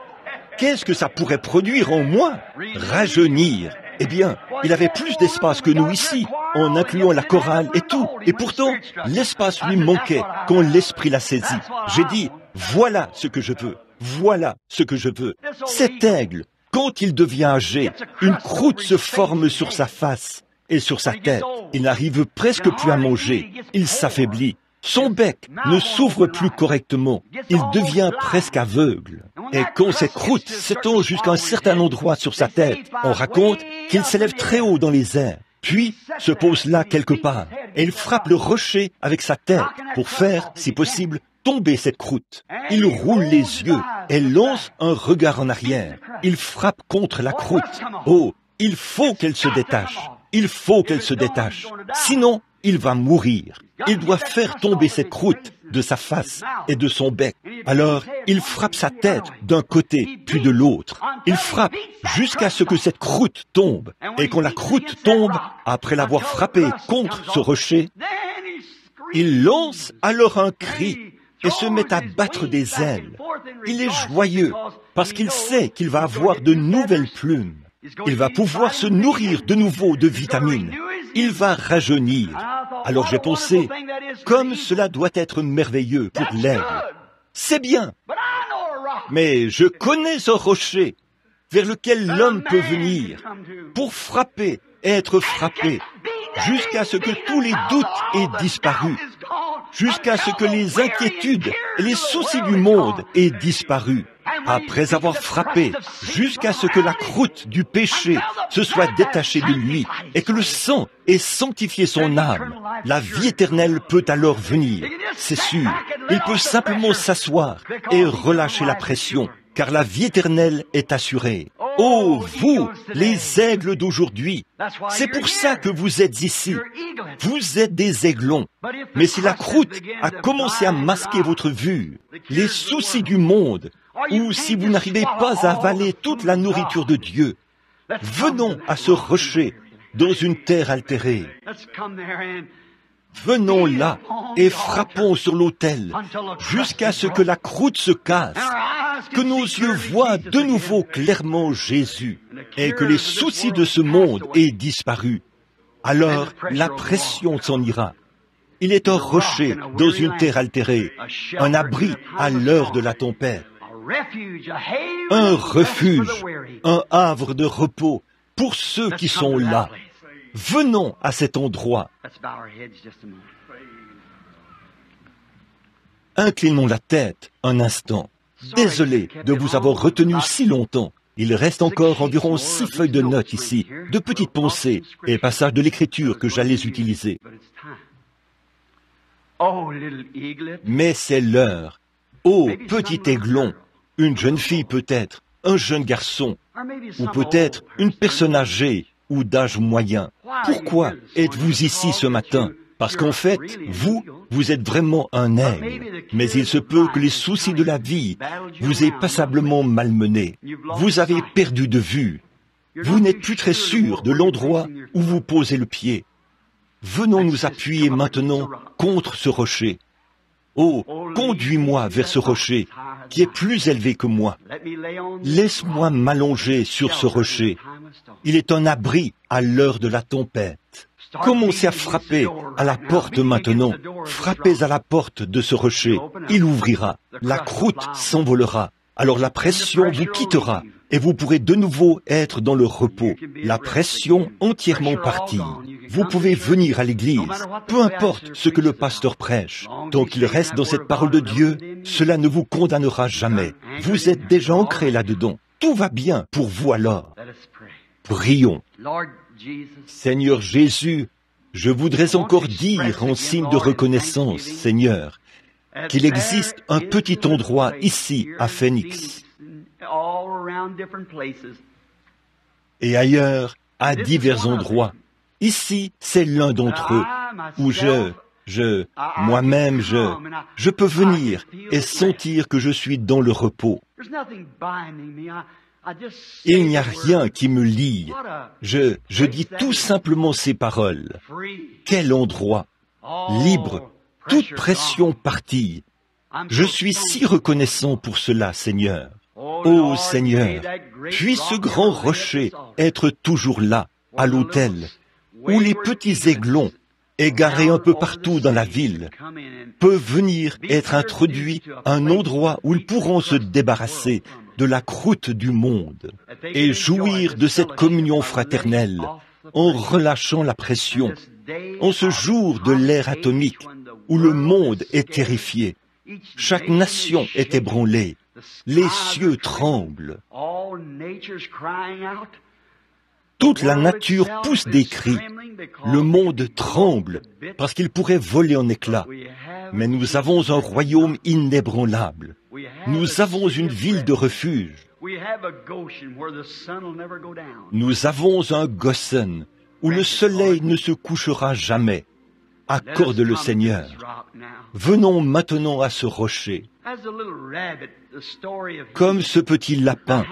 qu'est-ce que ça pourrait produire en moi? Rajeunir. Eh bien, il avait plus d'espace que nous ici, en incluant la chorale et tout. Et pourtant, l'espace lui manquait quand l'Esprit l'a saisi. J'ai dit, voilà ce que je veux. Voilà ce que je veux. Cet aigle, quand il devient âgé, une croûte se forme sur sa face et sur sa tête. Il n'arrive presque plus à manger. Il s'affaiblit. Son bec ne s'ouvre plus correctement. Il devient presque aveugle. Et quand cette croûte s'étend jusqu'à un certain endroit sur sa tête, on raconte qu'il s'élève très haut dans les airs, puis se pose là quelque part, et il frappe le rocher avec sa tête pour faire, si possible, tomber cette croûte. Il roule les yeux et lance un regard en arrière. Il frappe contre la croûte. Oh, il faut qu'elle se détache. Il faut qu'elle se détache. Sinon, il va mourir. Il doit faire tomber cette croûte de sa face et de son bec. Alors, il frappe sa tête d'un côté puis de l'autre. Il frappe jusqu'à ce que cette croûte tombe. Et quand la croûte tombe, après l'avoir frappé contre ce rocher, il lance alors un cri et se met à battre des ailes. Il est joyeux parce qu'il sait qu'il va avoir de nouvelles plumes. Il va pouvoir se nourrir de nouveau de vitamines. Il va rajeunir. Alors j'ai pensé, comme cela doit être merveilleux pour l'aigle. C'est bien. Mais je connais un rocher vers lequel l'homme peut venir pour frapper et être frappé, jusqu'à ce que tous les doutes aient disparu, jusqu'à ce que les inquiétudes et les soucis du monde aient disparu. Après avoir frappé, jusqu'à ce que la croûte du péché se soit détachée de lui et que le sang ait sanctifié son âme, la vie éternelle peut alors venir. C'est sûr, il peut simplement s'asseoir et relâcher la pression, car la vie éternelle est assurée. Oh, vous, les aigles d'aujourd'hui, c'est pour ça que vous êtes ici. Vous êtes des aiglons. Mais si la croûte a commencé à masquer votre vue, les soucis du monde, ou si vous n'arrivez pas à avaler toute la nourriture de Dieu, venons à ce rocher dans une terre altérée. Venons là et frappons sur l'autel jusqu'à ce que la croûte se casse, que nos yeux voient de nouveau clairement Jésus et que les soucis de ce monde aient disparu. Alors la pression s'en ira. Il est un rocher dans une terre altérée, un abri à l'heure de la tempête, un refuge, un havre de repos pour ceux qui sont là. Venons à cet endroit. Inclinons la tête un instant. Désolé de vous avoir retenu si longtemps. Il reste encore environ 6 feuilles de notes ici, de petites pensées et passages de l'Écriture que j'allais utiliser. Mais c'est l'heure. Oh, petit aiglon, une jeune fille peut-être, un jeune garçon, ou peut-être une personne âgée ou d'âge moyen. Pourquoi êtes-vous ici ce matin? Parce qu'en fait, vous êtes vraiment un aigle. Mais il se peut que les soucis de la vie vous aient passablement malmené. Vous avez perdu de vue. Vous n'êtes plus très sûr de l'endroit où vous posez le pied. Venons nous appuyer maintenant contre ce rocher. Oh, conduis-moi vers ce rocher qui est plus élevé que moi. Laisse-moi m'allonger sur ce rocher. Il est un abri à l'heure de la tempête. Commencez à frapper à la porte maintenant. Frappez à la porte de ce rocher. Il ouvrira. La croûte s'envolera. Alors la pression vous quittera et vous pourrez de nouveau être dans le repos. La pression entièrement partie. Vous pouvez venir à l'église, peu importe ce que le pasteur prêche. Tant qu'il reste dans cette parole de Dieu, cela ne vous condamnera jamais. Vous êtes déjà ancré là-dedans. Tout va bien pour vous alors. Prions. Seigneur Jésus, je voudrais encore dire en signe de reconnaissance, Seigneur, qu'il existe un petit endroit ici à Phoenix et ailleurs à divers endroits. Ici, c'est l'un d'entre eux où moi-même, je peux venir et sentir que je suis dans le repos. Il n'y a rien qui me lie. Je dis tout simplement ces paroles. Quel endroit! Libre, toute pression partie. Je suis si reconnaissant pour cela, Seigneur. Ô Seigneur, puis ce grand rocher être toujours là, à l'autel, où les petits aiglons, égarés un peu partout dans la ville, peuvent venir être introduits à un endroit où ils pourront se débarrasser de la croûte du monde et jouir de cette communion fraternelle en relâchant la pression, en ce jour de l'ère atomique où le monde est terrifié. Chaque nation est ébranlée, les cieux tremblent. Toute la nature pousse des cris. Le monde tremble parce qu'il pourrait voler en éclats. Mais nous avons un royaume inébranlable. Nous avons une ville de refuge. Nous avons un Goshen où le soleil ne se couchera jamais. Accorde le Seigneur. Venons maintenant à ce rocher. Comme ce petit lapin,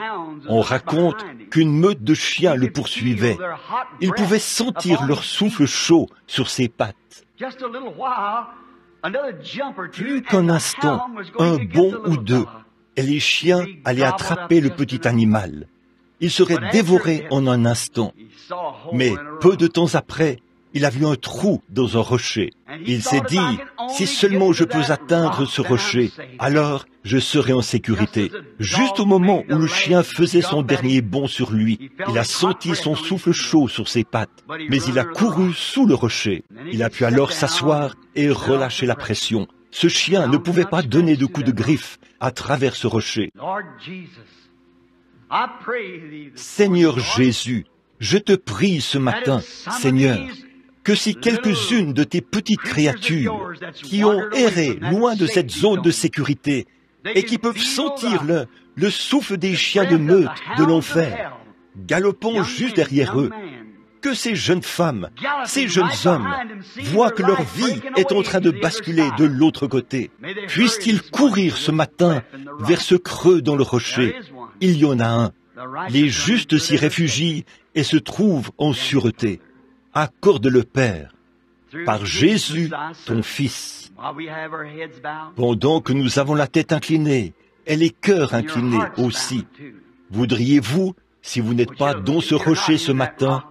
on raconte qu'une meute de chiens le poursuivait. Ils pouvaient sentir leur souffle chaud sur ses pattes. Plus qu'un instant, un bond ou deux, et les chiens allaient attraper le petit animal. Il serait dévoré en un instant. Mais peu de temps après, il a vu un trou dans un rocher. Il s'est dit, si seulement je peux atteindre ce rocher, alors je serai en sécurité. Juste au moment où le chien faisait son dernier bond sur lui, il a senti son souffle chaud sur ses pattes, mais il a couru sous le rocher. Il a pu alors s'asseoir et relâcher la pression. Ce chien ne pouvait pas donner de coups de griffe à travers ce rocher. Seigneur Jésus, je te prie ce matin, Seigneur, que si quelques-unes de tes petites créatures qui ont erré loin de cette zone de sécurité et qui peuvent sentir le souffle des chiens de meute de l'enfer galopant juste derrière eux, que ces jeunes femmes, ces jeunes hommes voient que leur vie est en train de basculer de l'autre côté. Puissent-ils courir ce matin vers ce creux dans le rocher? Il y en a un. Les justes s'y réfugient et se trouvent en sûreté. Accorde le Père. par Jésus, ton Fils. Pendant que nous avons la tête inclinée et les cœurs inclinés aussi, voudriez-vous, si vous n'êtes pas dans ce rocher ce matin,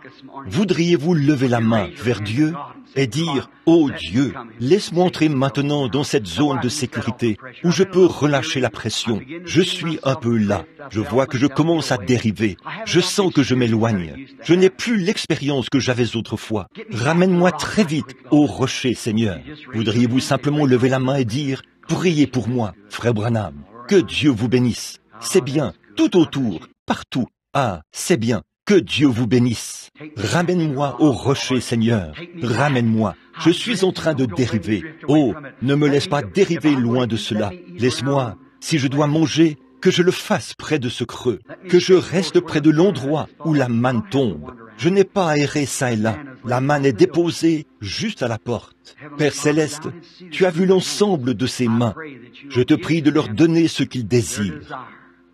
voudriez-vous lever la main vers Dieu et dire « Oh Dieu, laisse-moi entrer maintenant dans cette zone de sécurité où je peux relâcher la pression. Je suis un peu là. Je vois que je commence à dériver. Je sens que je m'éloigne. Je n'ai plus l'expérience que j'avais autrefois. Ramène-moi très vite au rocher, Seigneur. » Voudriez-vous simplement lever la main et dire « Priez pour moi, frère Branham. Que Dieu vous bénisse. C'est bien, tout autour, partout. Ah, c'est bien. Que Dieu vous bénisse. Ramène-moi au rocher, Seigneur. Ramène-moi. Je suis en train de dériver. Oh, ne me laisse pas dériver loin de cela. Laisse-moi, si je dois manger, que je le fasse près de ce creux, que je reste près de l'endroit où la manne tombe. Je n'ai pas à errer ça et là. La manne est déposée juste à la porte. Père Céleste, tu as vu l'ensemble de ces mains. Je te prie de leur donner ce qu'ils désirent.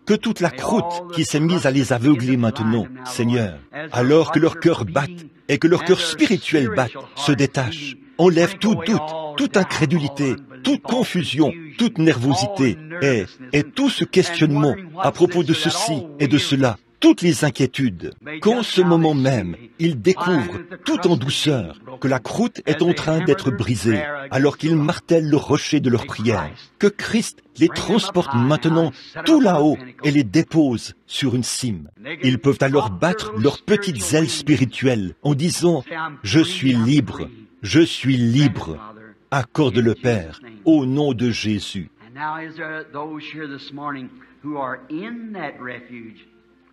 Que toute la croûte qui s'est mise à les aveugler maintenant, Seigneur, alors que leur cœur batte et que leur cœur spirituel batte, se détache. Enlève tout doute, toute incrédulité, toute confusion, toute nervosité et tout ce questionnement à propos de ceci et de cela, toutes les inquiétudes. Qu'en ce moment même, ils découvrent, tout en douceur, que la croûte est en train d'être brisée, alors qu'ils martèlent le rocher de leur prière. Que Christ les transporte maintenant tout là-haut et les dépose sur une cime. Ils peuvent alors battre leurs petites ailes spirituelles en disant « Je suis libre, je suis libre ». Accorde le Père, au nom de Jésus.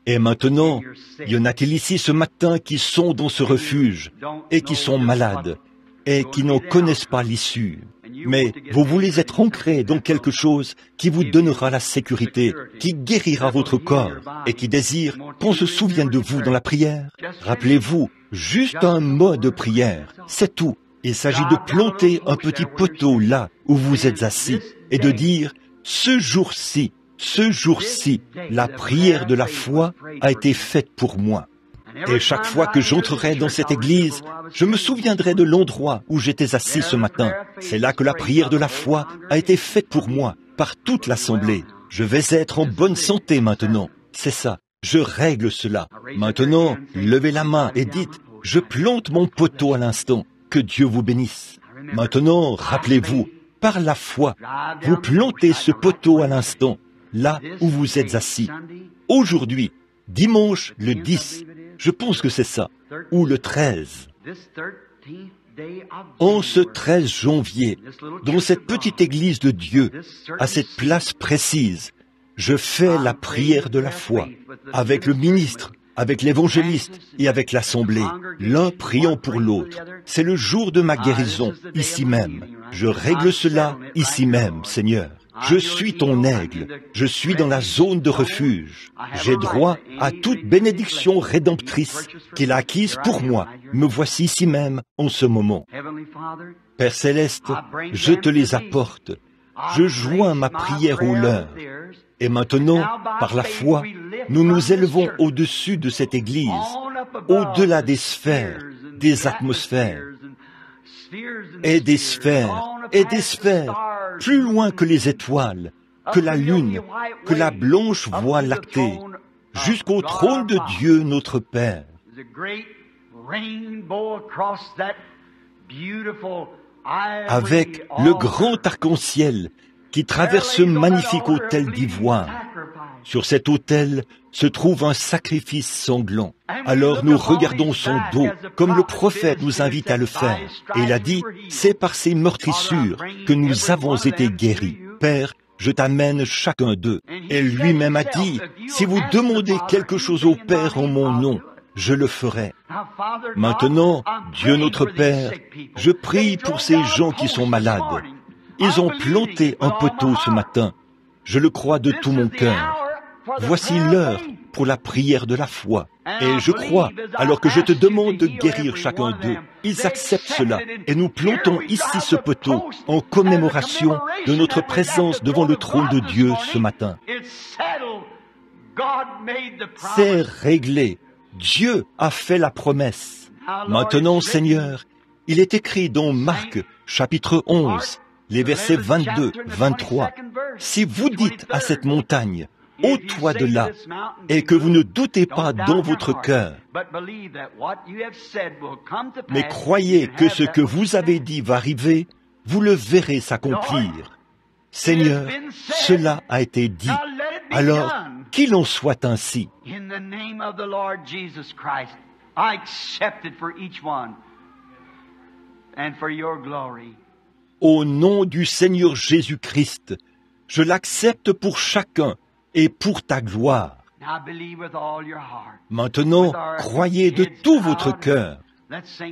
Et maintenant, y en a-t-il ici ce matin qui sont dans ce refuge et qui sont malades et qui n'en connaissent pas l'issue? Mais vous voulez être ancrés dans quelque chose qui vous donnera la sécurité, qui guérira votre corps et qui désire qu'on se souvienne de vous dans la prière. Rappelez-vous, juste un mot de prière, c'est tout. Il s'agit de planter un petit poteau là où vous êtes assis et de dire « Ce jour-ci, la prière de la foi a été faite pour moi. » Et chaque fois que j'entrerai dans cette église, je me souviendrai de l'endroit où j'étais assis ce matin. C'est là que la prière de la foi a été faite pour moi, par toute l'assemblée. Je vais être en bonne santé maintenant. C'est ça. Je règle cela. Maintenant, levez la main et dites, je plante mon poteau à l'instant. Que Dieu vous bénisse. Maintenant, rappelez-vous, par la foi, vous plantez ce poteau à l'instant, là où vous êtes assis. Aujourd'hui, dimanche le 10, je pense que c'est ça, ou le 13. En ce 13 janvier, dans cette petite église de Dieu, à cette place précise, je fais la prière de la foi, avec le ministre, avec l'évangéliste et avec l'assemblée, l'un priant pour l'autre. C'est le jour de ma guérison, ici même. Je règle cela ici même, Seigneur. Je suis ton aigle. Je suis dans la zone de refuge. J'ai droit à toute bénédiction rédemptrice qu'il a acquise pour moi. Me voici ici même, en ce moment. Père Céleste, je te les apporte. Je joins ma prière au leur. Et maintenant, par la foi, nous nous élevons au-dessus de cette Église, au-delà des sphères, des atmosphères, et des sphères, et des sphères, plus loin que les étoiles, que la lune, que la blanche voie lactée, jusqu'au trône de Dieu notre Père. Avec le grand arc-en-ciel qui traverse ce magnifique autel d'ivoire. Sur cet autel se trouve un sacrifice sanglant. Alors nous regardons son dos, comme le prophète nous invite à le faire. Et il a dit, c'est par ces meurtrissures que nous avons été guéris. Père, je t'amène chacun d'eux. Et lui-même a dit, si vous demandez quelque chose au Père en mon nom, je le ferai. Maintenant, Dieu notre Père, je prie pour ces gens qui sont malades. Ils ont planté un poteau ce matin. Je le crois de tout mon cœur. Voici l'heure pour la prière de la foi. Et je crois, alors que je te demande de guérir chacun d'eux, ils acceptent cela. Et nous plantons ici ce poteau en commémoration de notre présence devant le trône de Dieu ce matin. C'est réglé. Dieu a fait la promesse. Maintenant, Seigneur, Il est écrit dans Marc, chapitre 11, les versets 22, 23. Si vous dites à cette montagne, ôte-toi de là, et que vous ne doutez pas dans votre cœur, mais croyez que ce que vous avez dit va arriver, vous le verrez s'accomplir. Seigneur, cela a été dit. Alors, qu'il en soit ainsi. Au nom du Seigneur Jésus-Christ, je l'accepte pour chacun et pour ta gloire. Maintenant, croyez de tout votre cœur.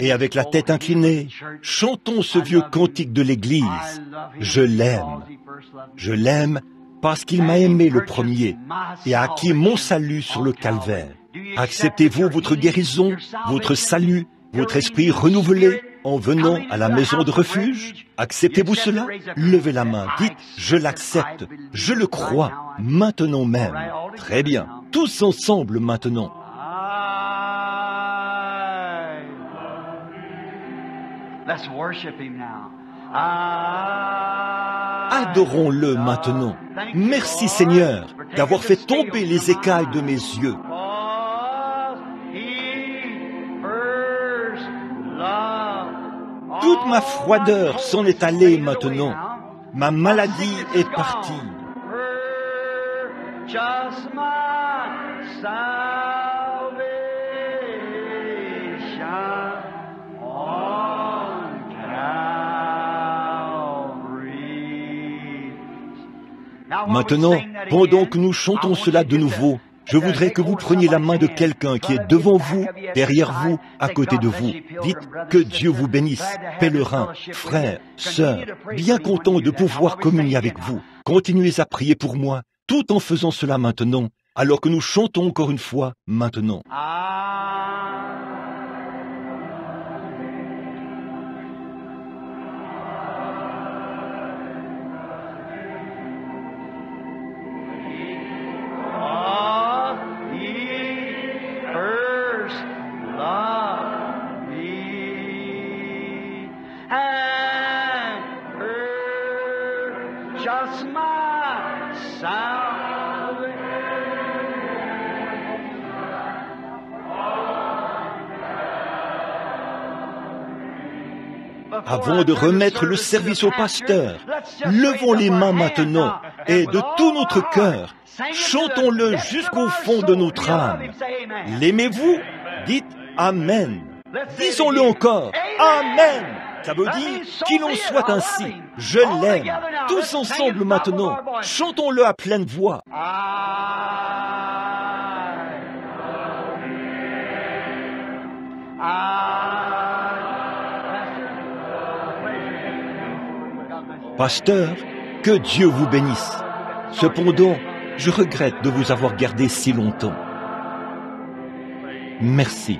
Et avec la tête inclinée, chantons ce vieux cantique de l'Église. Je l'aime. Je l'aime parce qu'il m'a aimé le premier et a acquis mon salut sur le calvaire. Acceptez-vous votre guérison, votre salut, votre esprit renouvelé en venant à la maison de refuge? Acceptez-vous cela? Levez la main, dites « Je l'accepte, je le crois, maintenant même ». Très bien, tous ensemble maintenant. Adorons-le maintenant. Merci Seigneur d'avoir fait tomber les écailles de mes yeux. Toute ma froideur s'en est allée maintenant. Ma maladie est partie. Maintenant, pendant que nous chantons cela de nouveau, je voudrais que vous preniez la main de quelqu'un qui est devant vous, derrière vous, à côté de vous. Dites que Dieu vous bénisse, pèlerins, frères, sœurs, bien content de pouvoir communier avec vous. Continuez à prier pour moi, tout en faisant cela maintenant, alors que nous chantons encore une fois maintenant. Avant de remettre le service au pasteur, levons les mains maintenant et de tout notre cœur, chantons-le jusqu'au fond de notre âme. L'aimez-vous? Dites Amen. Disons-le encore, Amen. Ça veut dire qu'il en soit ainsi. Je l'aime. Tous ensemble maintenant, chantons-le à pleine voix. Pasteur, que Dieu vous bénisse. Cependant, je regrette de vous avoir gardé si longtemps. Merci.